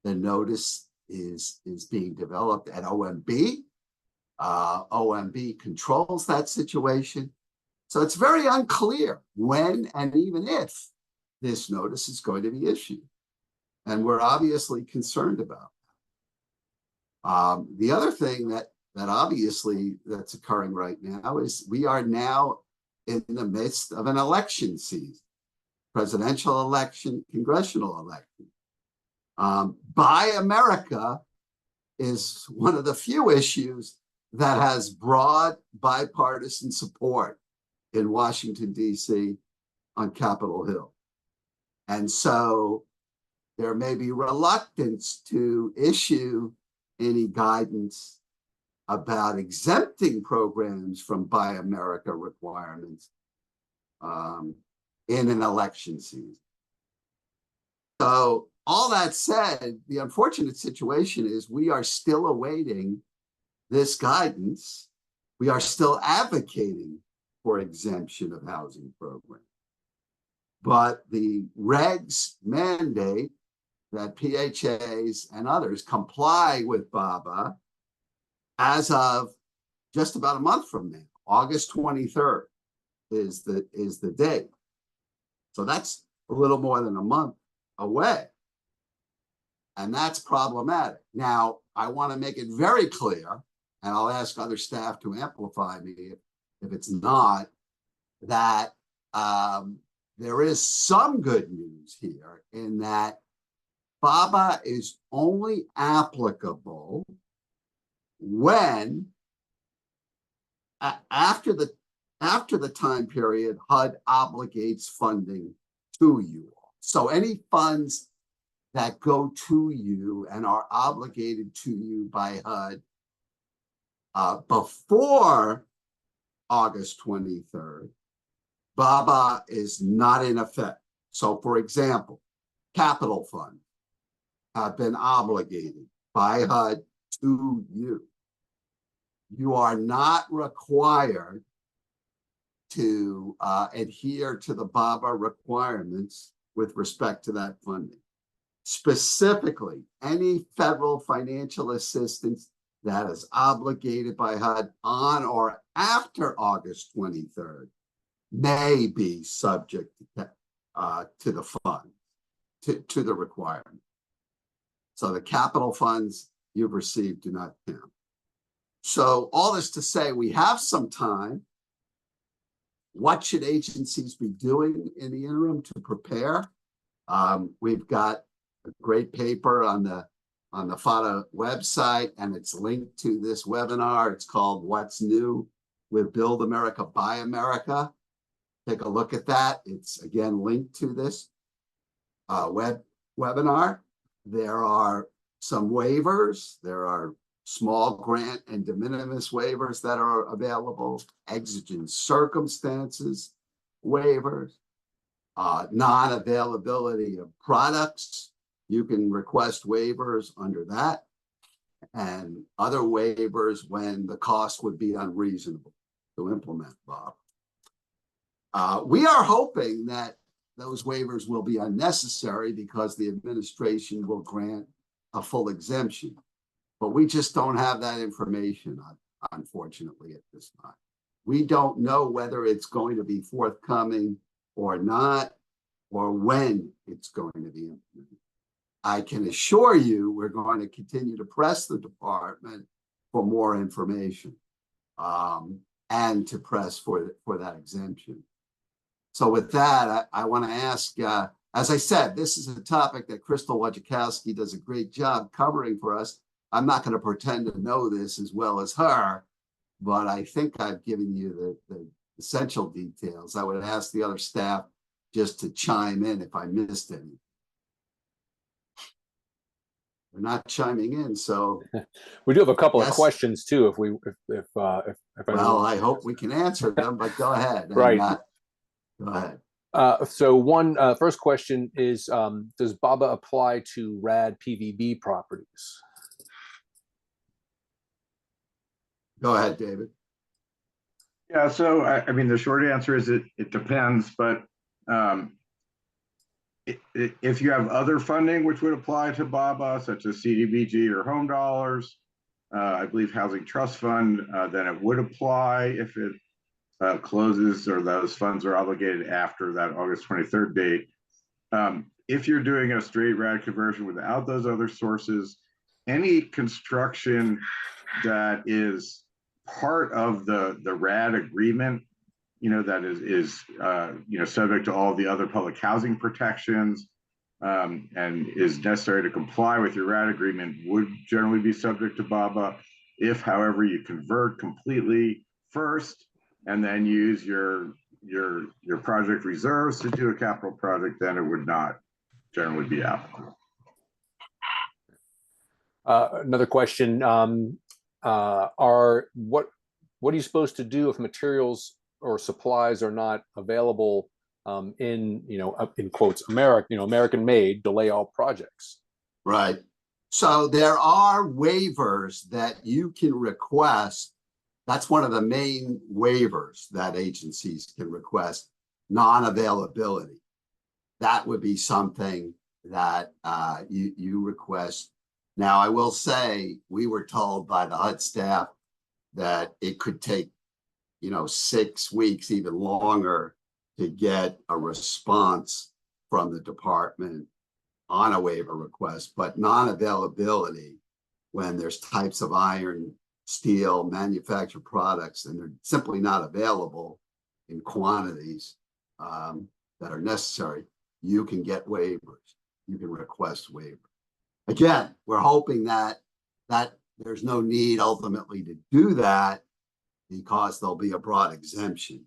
The notice is being developed at OMB. OMB controls that situation. So it's very unclear when and even if this notice is going to be issued. And we're obviously concerned about that. The other thing that obviously that's occurring right now is we are now in the midst of an election season, presidential election, congressional election. Buy America is one of the few issues that has broad bipartisan support in Washington, D.C. on Capitol Hill. And so there may be reluctance to issue any guidance about exempting programs from Buy America requirements in an election season. So all that said, the unfortunate situation is we are still awaiting this guidance. We are still advocating for exemption of housing programs. But the regs mandate that PHAs and others comply with BABA as of just about a month from now. August 23rd is the date. So that's a little more than a month away. And that's problematic. Now, I want to make it very clear, and I'll ask other staff to amplify me if it's not, that there is some good news here in that PHADA is only applicable when after the time period HUD obligates funding to you. So any funds that go to you and are obligated to you by HUD before August 23rd, PHADA is not in effect. So for example, capital funds have been obligated by HUD to you. You are not required to adhere to the PHADA requirements with respect to that funding. Specifically, any federal financial assistance that is obligated by HUD on or after August 23rd may be subject to the fund, to the requirement. So the capital funds you've received do not count. So all this to say, we have some time. What should agencies be doing in the interim to prepare? We've got a great paper on the PHADA website, and it's linked to this webinar. It's called What's New with Build America, Buy America. Take a look at that. It's again linked to this webinar. There are some waivers. There are small grant and de minimis waivers that are available, exigent circumstances waivers, non-availability of products. You can request waivers under that, and other waivers when the cost would be unreasonable to implement, Bob. We are hoping that those waivers will be unnecessary because the administration will grant a full exemption. But we just don't have that information, unfortunately, at this time. We don't know whether it's going to be forthcoming or not, or when it's going to be implemented. I can assure you we're going to continue to press the department for more information and to press for that exemption. So with that, I want to ask, as I said, this is a topic that Crystal Wojciechowski does a great job covering for us. I'm not going to pretend to know this as well as her, but I think I've given you the essential details. I would ask the other staff just to chime in if I missed any. They're not chiming in, so we do have a couple of questions too. If well, I hope we can answer them, but go ahead. Right. Go ahead. So first question is, does PHADA apply to RAD PVB properties? Go ahead, David. Yeah, so I mean, the short answer is it depends, but if you have other funding which would apply to PHADA, such as CDBG or home dollars, I believe Housing Trust Fund, then it would apply if it closes or those funds are obligated after that August 23rd date. If you're doing a straight RAD conversion without those other sources, any construction that is part of the RAD agreement, that is subject to all the other public housing protections and is necessary to comply with your RAD agreement would generally be subject to PHADA. If, however, you convert completely first and then use your project reserves to do a capital project, then it would not generally be applicable. Another question. What are you supposed to do if materials or supplies are not available in quotes, American made, delay all projects? Right. So there are waivers that you can request. That's one of the main waivers that agencies can request, non-availability. That would be something that you request. Now, I will say we were told by the HUD staff that it could take 6 weeks, even longer, to get a response from the department on a waiver request, but non-availability when there's types of iron, steel, manufactured products, and they're simply not available in quantities that are necessary, you can get waivers. You can request waiver. Again, we're hoping that there's no need ultimately to do that because there'll be a broad exemption.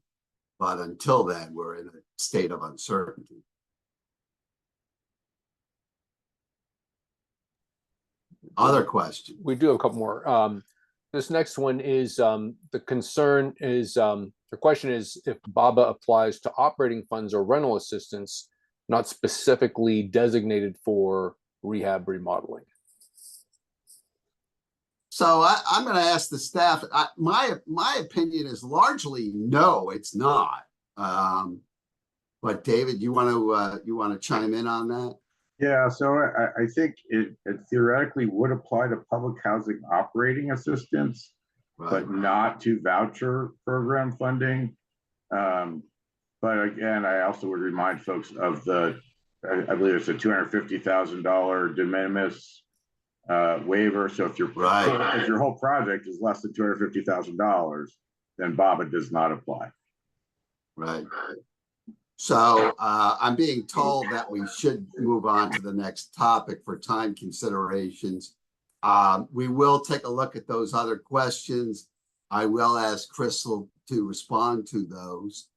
But until then, we're in a state of uncertainty. Other questions? We do have a couple more. This next one is the concern is the question is if BABA applies to operating funds or rental assistance, not specifically designated for rehab remodeling. So I'm going to ask the staff. My opinion is largely no, it's not. But David, you want to chime in on that? Yeah, so I think it theoretically would apply to public housing operating assistance, Right. but not to voucher program funding. But again, I also would remind folks of I believe it's a $250,000 de minimis waiver. So if your whole project is less than $250,000, then BABA does not apply. Right. So I'm being told that we should move on to the next topic for time considerations. We will take a look at those other questions. I will ask Crystal to respond to those.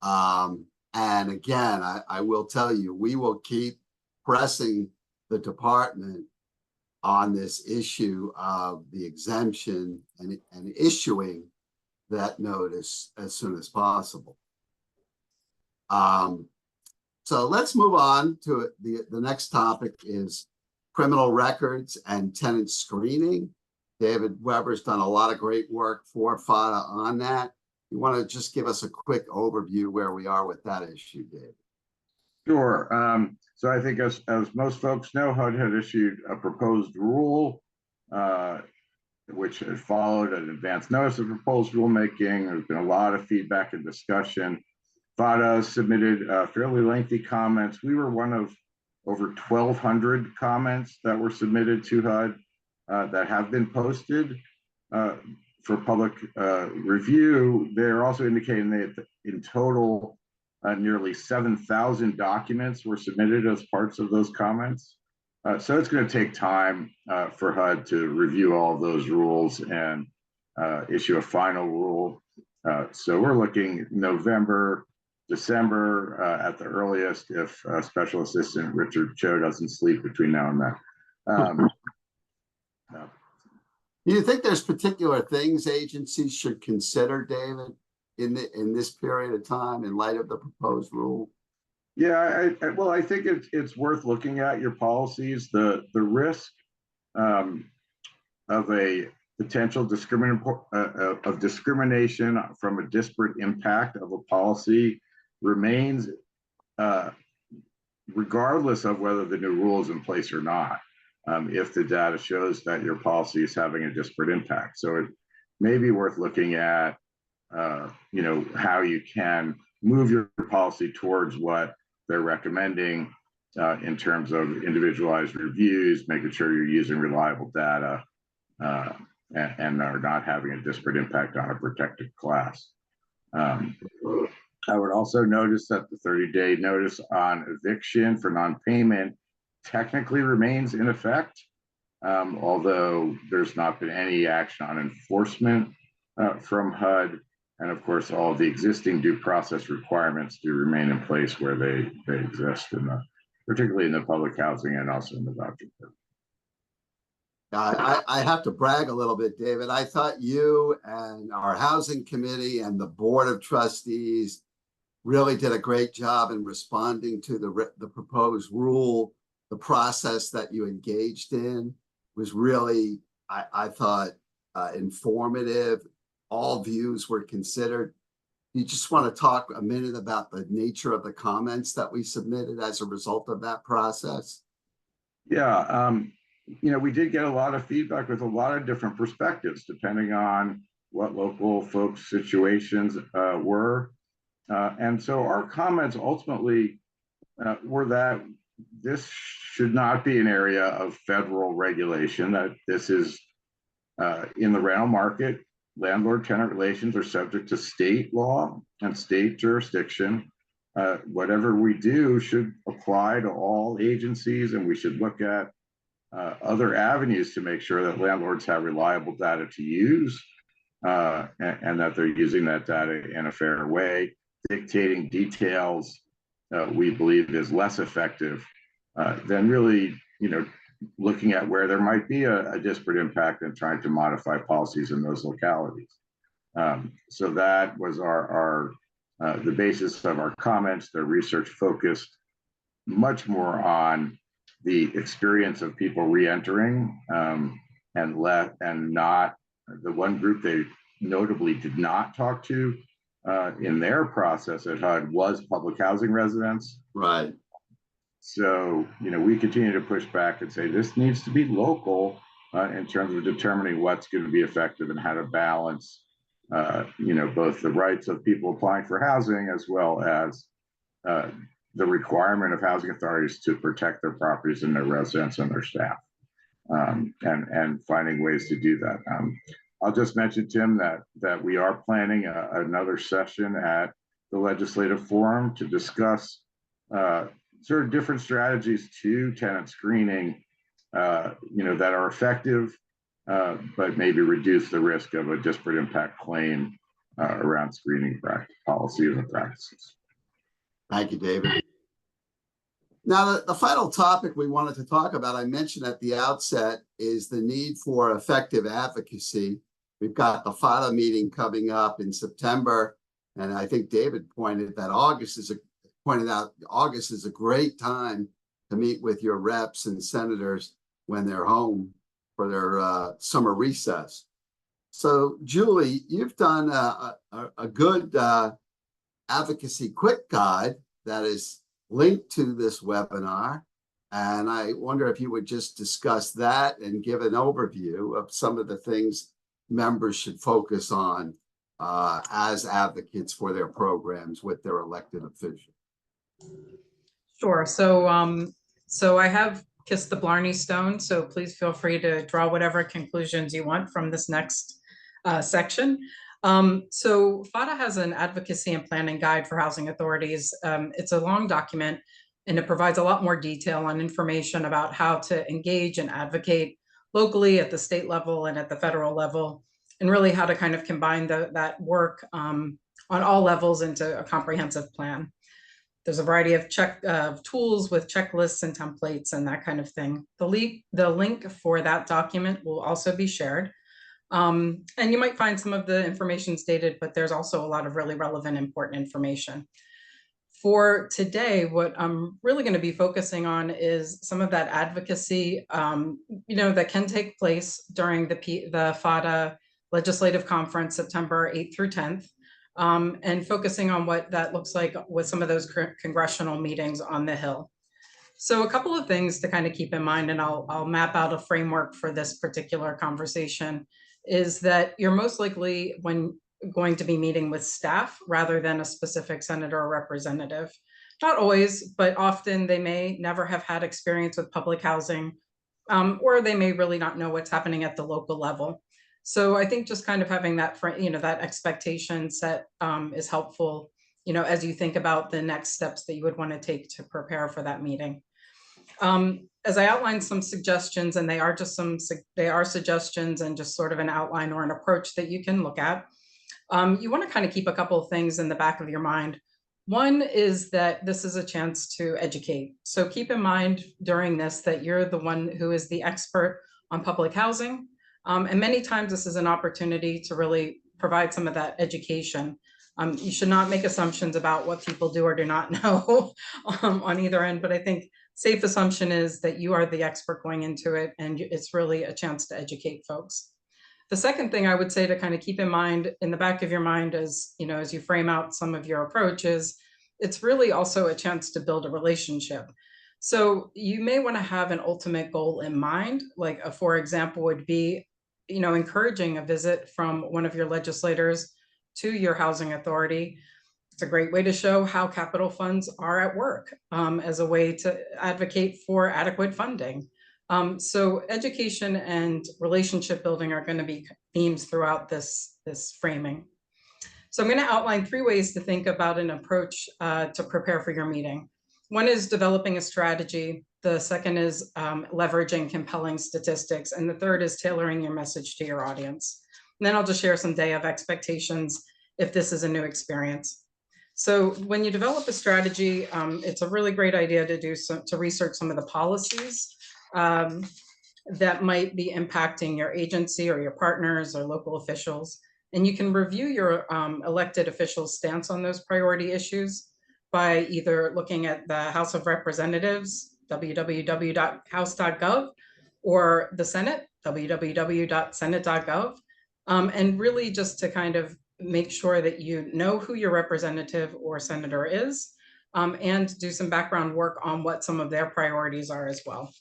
And again, I will tell you, we will keep pressing the department on this issue of the exemption and issuing that notice as soon as possible. So let's move on to the next topic is criminal records and tenant screening. David Weber's done a lot of great work for PHADA on that. You want to just give us a quick overview where we are with that issue, David? Sure. So I think as most folks know, HUD had issued a proposed rule, which had followed an advance notice of proposed rulemaking. There's been a lot of feedback and discussion. PHADA submitted fairly lengthy comments. We were one of over 1,200 comments that were submitted to HUD that have been posted for public review. They're also indicating that in total, nearly 7,000 documents were submitted as parts of those comments. So it's going to take time for HUD to review all of those rules and issue a final rule. So we're looking November, December at the earliest, if Special Assistant Richard Cho doesn't sleep between now and then. Do you think there's particular things agencies should consider, David, in this period of time in light of the proposed rule? Yeah, well, I think it's worth looking at your policies. The risk of a potential discrimination from a disparate impact of a policy remains regardless of whether the new rule is in place or not, if the data shows that your policy is having a disparate impact. So it may be worth looking at how you can move your policy towards what they're recommending in terms of individualized reviews, making sure you're using reliable data and are not having a disparate impact on a protected class. I would also notice that the 30-day notice on eviction for non-payment technically remains in effect, although there's not been any action on enforcement from HUD. And of course, all of the existing due process requirements do remain in place where they exist, particularly in the public housing and also in the voucher program. I have to brag a little bit, David. I thought you and our housing committee and the board of trustees really did a great job in responding to the proposed rule. The process that you engaged in was really, I thought, informative. All views were considered. You just want to talk a minute about the nature of the comments that we submitted as a result of that process? Yeah, we did get a lot of feedback with a lot of different perspectives, depending on what local folks' situations were. And so our comments ultimately were that this should not be an area of federal regulation, that this is in the rental market. Landlord-tenant relations are subject to state law and state jurisdiction. Whatever we do should apply to all agencies, and we should look at other avenues to make sure that landlords have reliable data to use, and that they're using that data in a fair way. Dictating details, we believe, is less effective than really, looking at where there might be a disparate impact and trying to modify policies in those localities. So that was the basis of our comments. The research focused much more on the experience of people re-entering, and not the one group they notably did not talk to in their process at HUD was public housing residents. Right. So, we continue to push back and say this needs to be local in terms of determining what's going to be effective and how to balance, both the rights of people applying for housing as well as the requirement of housing authorities to protect their properties and their residents and their staff, and finding ways to do that. I'll just mention, Tim, that we are planning another session at the Legislative Forum to discuss sort of different strategies to tenant screening, that are effective, but maybe reduce the risk of a disparate impact claim around screening policies and practices. Thank you, David. Now, the final topic we wanted to talk about, I mentioned at the outset, is the need for effective advocacy. We've got the PHADA meeting coming up in September, and I think David pointed out August is a great time to meet with your reps and senators when they're home for their summer recess. So, Julie, you've done a good advocacy quick guide that is linked to this webinar, and I wonder if you would just discuss that and give an overview of some of the things members should focus on as advocates for their programs with their elected officials. Sure. So I have kissed the Blarney Stone, so please feel free to draw whatever conclusions you want from this next section. So PHADA has an advocacy and planning guide for housing authorities. It's a long document, and it provides a lot more detail on information about how to engage and advocate locally at the state level and at the federal level, and really how to kind of combine that work on all levels into a comprehensive plan. There's a variety of tools with checklists and templates and that kind of thing. The link for that document will also be shared. And you might find some of the information stated, but there's also a lot of really relevant, important information. For today, what I'm really going to be focusing on is some of that advocacy, that can take place during the PHADA Legislative Conference, September 8th through 10th, and focusing on what that looks like with some of those congressional meetings on the Hill. So a couple of things to kind of keep in mind, and I'll map out a framework for this particular conversation, is that you're most likely going to be meeting with staff rather than a specific senator or representative. Not always, but often they may never have had experience with public housing, or they may really not know what's happening at the local level. So I think just kind of having that, that expectation set is helpful, as you think about the next steps that you would want to take to prepare for that meeting. As I outlined some suggestions, and they are suggestions and just sort of an outline or an approach that you can look at. You want to kind of keep a couple of things in the back of your mind. One is that this is a chance to educate. So keep in mind during this that you're the one who is the expert on public housing. And many times this is an opportunity to really provide some of that education. You should not make assumptions about what people do or do not know on either end, but I think safe assumption is that you are the expert going into it, and it's really a chance to educate folks. The second thing I would say to kind of keep in mind in the back of your mind as you frame out some of your approaches, it's really also a chance to build a relationship. So you may want to have an ultimate goal in mind, like for example would be, encouraging a visit from one of your legislators to your housing authority It's a great way to show how capital funds are at work as a way to advocate for adequate funding. So education and relationship building are going to be themes throughout this framing. So I'm going to outline 3 ways to think about an approach to prepare for your meeting. One is developing a strategy. The second is leveraging compelling statistics. And the third is tailoring your message to your audience. And then I'll just share some day of expectations if this is a new experience. So when you develop a strategy, it's a really great idea to research some of the policies that might be impacting your agency or your partners or local officials. And you can review your elected officials' stance on those priority issues by either looking at the House of Representatives, www.house.gov, or the Senate, www.senate.gov, and really just to kind of make sure that you know who your representative or senator is, and do some background work on what some of their priorities are as well.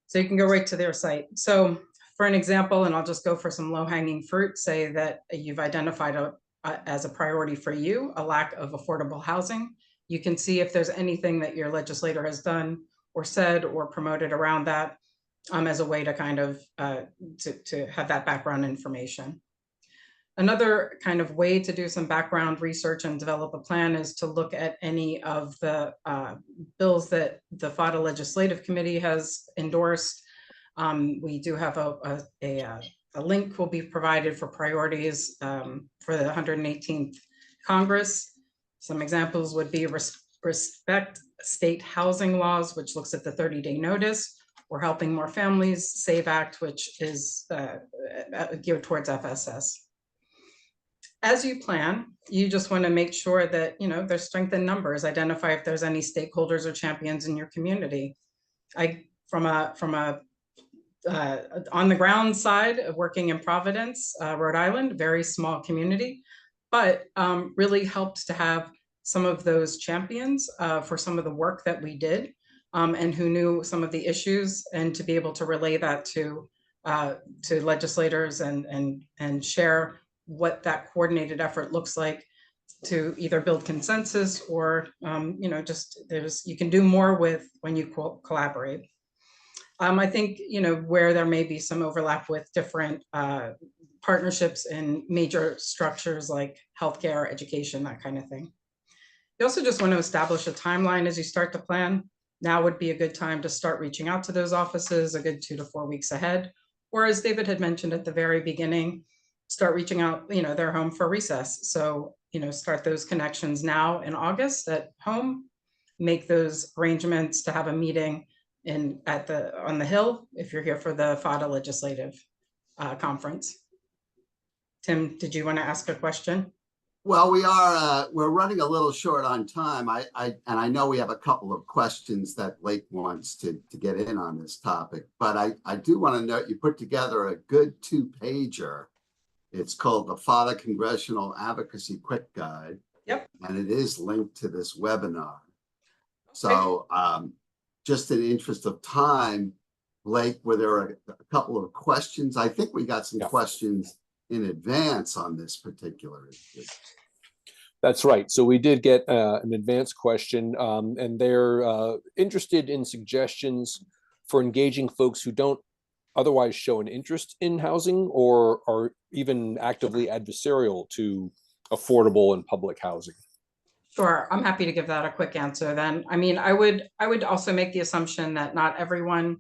So you can go right to their site. So for an example, and I'll just go for some low-hanging fruit, say that you've identified as a priority for you a lack of affordable housing. You can see if there's anything that your legislator has done or said or promoted around that as a way to kind of to have that background information. Another kind of way to do some background research and develop a plan is to look at any of the bills that the PHADA Legislative Committee has endorsed. We do have a link will be provided for priorities for the 118th Congress. Some examples would be respect state housing laws, which looks at the 30-day notice, or Helping More Families, SAVE Act, which is geared towards FSS. As you plan, you just want to make sure that, you know, there's strength in numbers, identify if there's any stakeholders or champions in your community. From a on the ground side, working in Providence, Rhode Island, very small community, but really helped to have some of those champions for some of the work that we did, and who knew some of the issues, and to be able to relay that to legislators and share what that coordinated effort looks like to either build consensus or you know, just you can do more with when you collaborate. I think, you know, where there may be some overlap with different partnerships in major structures like healthcare, education, that kind of thing. You also just want to establish a timeline as you start to plan. Now would be a good time to start reaching out to those offices a good 2 to 4 weeks ahead. Or as David had mentioned at the very beginning, start reaching out, you know, they're home for recess. So, you know, start those connections now in August at home, make those arrangements to have a meeting on the Hill if you're here for the PHADA Legislative Conference. Tim, did you want to ask a question? Well, we're running a little short on time. And I know we have a couple of questions that Blake wants to get in on this topic, but I do want to note you put together a good 2-pager. It's called the PHADA Congressional Advocacy Quick Guide. Yep. And it is linked to this webinar. So just in the interest of time, Blake, were there a couple of questions? I think we got some questions in advance on this particular issue. That's right. So we did get an advanced question, and they're interested in suggestions for engaging folks who don't otherwise show an interest in housing or are even actively adversarial to affordable and public housing. Sure, I'm happy to give that a quick answer then. I mean, I would also make the assumption that not everyone,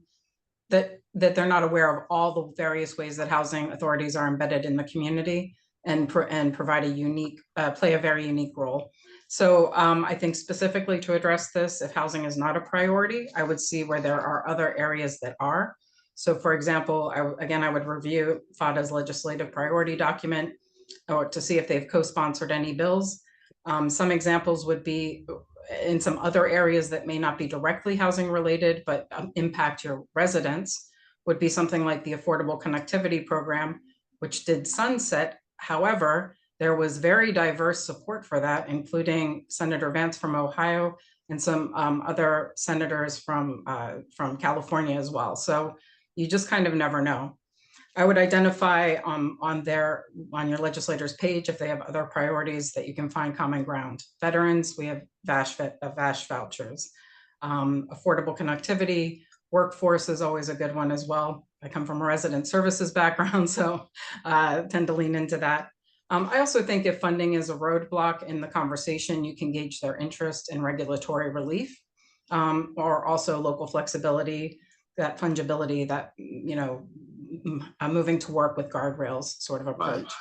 that they're not aware of all the various ways that housing authorities are embedded in the community and provide a unique, play a very unique role. So I think specifically to address this, if housing is not a priority, I would see where there are other areas that are. So for example, I would review PHADA's legislative priority document or to see if they've co-sponsored any bills. Some examples would be in some other areas that may not be directly housing related, but impact your residents, would be something like the Affordable Connectivity Program, which did sunset. However, there was very diverse support for that, including Senator Vance from Ohio and some other senators from California as well. So you just kind of never know. I would identify on your legislators page if they have other priorities that you can find common ground. Veterans, we have VASH vouchers. Affordable connectivity, workforce is always a good one as well. I come from a resident services background, so tend to lean into that. I also think if funding is a roadblock in the conversation, you can gauge their interest in regulatory relief, or also local flexibility, that fungibility, that, you know, moving to work with guardrails sort of approach.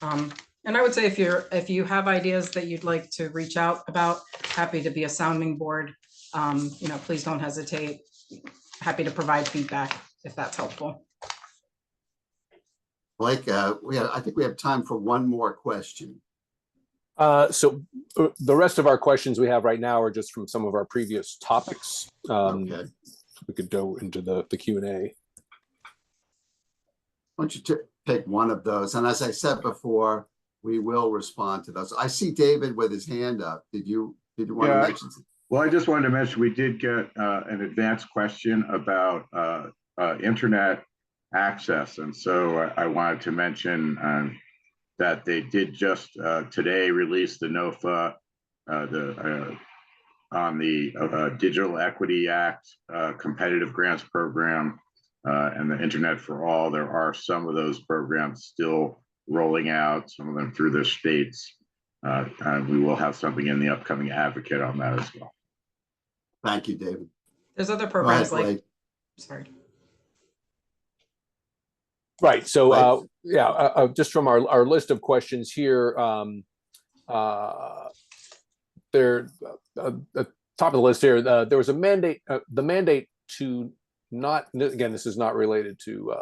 Right. And I would say if you have ideas that you'd like to reach out about, happy to be a sounding board. You know, please don't hesitate. Happy to provide feedback if that's helpful. Blake, I think we have time for one more question. So the rest of our questions we have right now are just from some of our previous topics. Okay. We could go into the Q&A. Why don't you take one of those? And as I said before, we will respond to those. I see David with his hand up. Did you want to mention something? Well, I just wanted to mention we did get an advanced question about internet access. And so I wanted to mention that they did just today release the NOFA on the Digital Equity Act competitive grants program and the Internet for All. There are some of those programs still rolling out, some of them through their states. And we will have something in the upcoming advocate on that as well. Thank you, David. There's other programs like, sorry. Right. So, just from our list of questions here, there, the top of the list here, there was a mandate, the mandate to not, again, this is not related to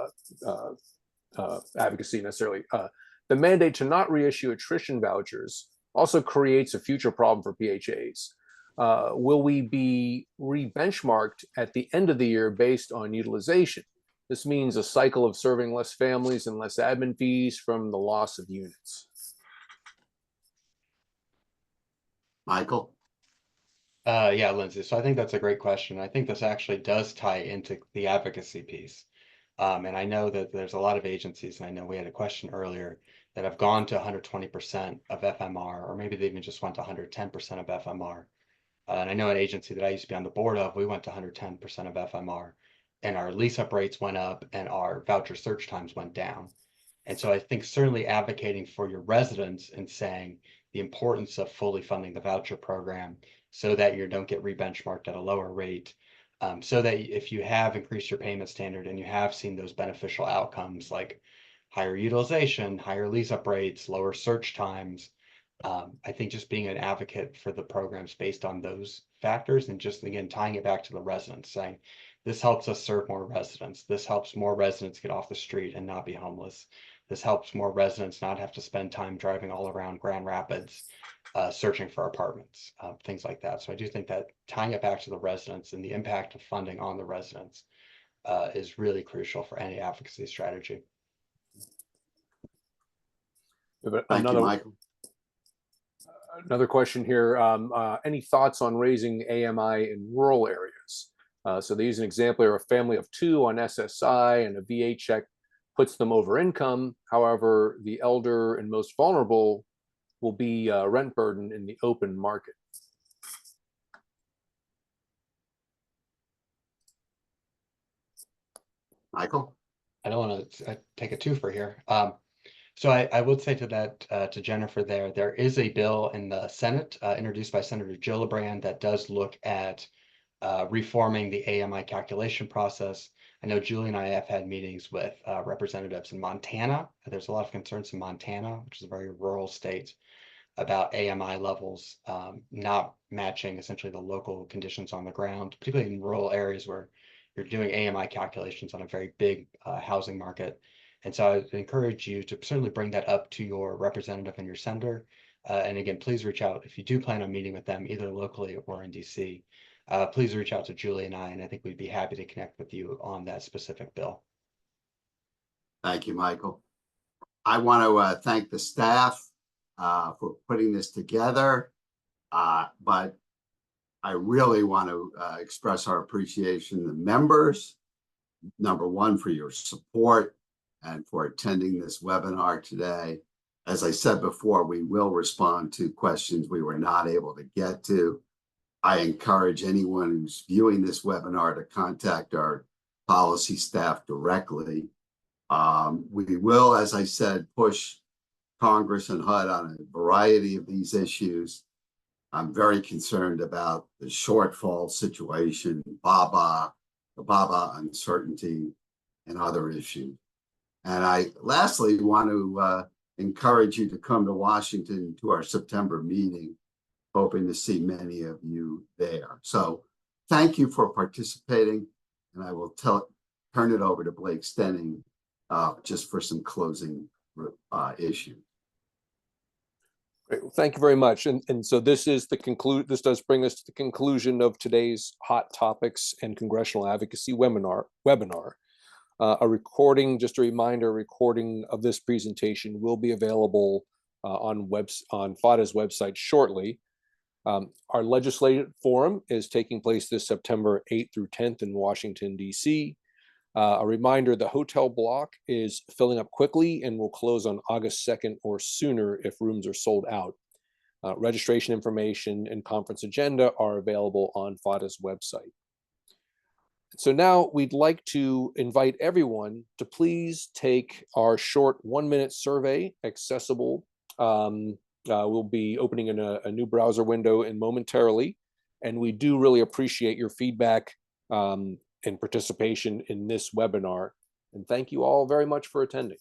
advocacy necessarily. The mandate to not reissue attrition vouchers also creates a future problem for PHAs. Will we be re-benchmarked at the end of the year based on utilization? This means a cycle of serving less families and less admin fees from the loss of units. Michael? Yeah, Lindsay. So I think that's a great question. I think this actually does tie into the advocacy piece. And I know that there's a lot of agencies, and I know we had a question earlier, that have gone to 120% of FMR, or maybe they even just went to 110% of FMR. And I know an agency that I used to be on the board of, we went to 110% of FMR, and our lease-up rates went up and our voucher search times went down. And so I think certainly advocating for your residents and saying the importance of fully funding the voucher program so that you don't get re-benchmarked at a lower rate, so that if you have increased your payment standard and you have seen those beneficial outcomes like higher utilization, higher lease-up rates, lower search times, I think just being an advocate for the programs based on those factors, and just again tying it back to the residents, saying this helps us serve more residents. This helps more residents get off the street and not be homeless. This helps more residents not have to spend time driving all around Grand Rapids searching for apartments, things like that. So I do think that tying it back to the residents and the impact of funding on the residents is really crucial for any advocacy strategy. Thank you, Michael. Another question here. Any thoughts on raising AMI in rural areas? So they use an example here, a family of 2 on SSI and a VA check puts them over income. However, the elder and most vulnerable will be rent burden in the open market. Michael? I don't want to take a twofer here. So I would say to that, to Jennifer there is a bill in the Senate introduced by Senator Gillibrand that does look at reforming the AMI calculation process. I know Julie and I have had meetings with representatives in Montana. There's a lot of concerns in Montana, which is a very rural state, about AMI levels not matching essentially the local conditions on the ground, particularly in rural areas where you're doing AMI calculations on a very big housing market. And so I would encourage you to certainly bring that up to your representative and your senator. And again, please reach out if you do plan on meeting with them, either locally or in DC. Please reach out to Julie and I think we'd be happy to connect with you on that specific bill. Thank you, Michael. I want to thank the staff for putting this together, but I really want to express our appreciation to the members, number one, for your support, and for attending this webinar today. As I said before, we will respond to questions we were not able to get to. I encourage anyone who's viewing this webinar to contact our policy staff directly. We will, as I said, push Congress and HUD on a variety of these issues. I'm very concerned about the shortfall situation, the BABA uncertainty, and other issues. And I lastly want to encourage you to come to Washington to our September meeting, hoping to see many of you there. So thank you for participating, and I will turn it over to Blake Stenning just for some closing issues. Great. Well, thank you very much. And so this is the this does bring us to the conclusion of today's Hot Topics and Congressional Advocacy webinar. A recording, just a reminder, recording of this presentation will be available on PHADA's website shortly. Our legislative forum is taking place this September 8th through 10th in Washington, D.C. A reminder, the hotel block is filling up quickly and will close on August 2nd or sooner if rooms are sold out. Registration information and conference agenda are available on PHADA's website. So now we'd like to invite everyone to please take our short 1-minute survey accessible. We'll be opening in a new browser window momentarily, and we do really appreciate your feedback and participation in this webinar. And thank you all very much for attending.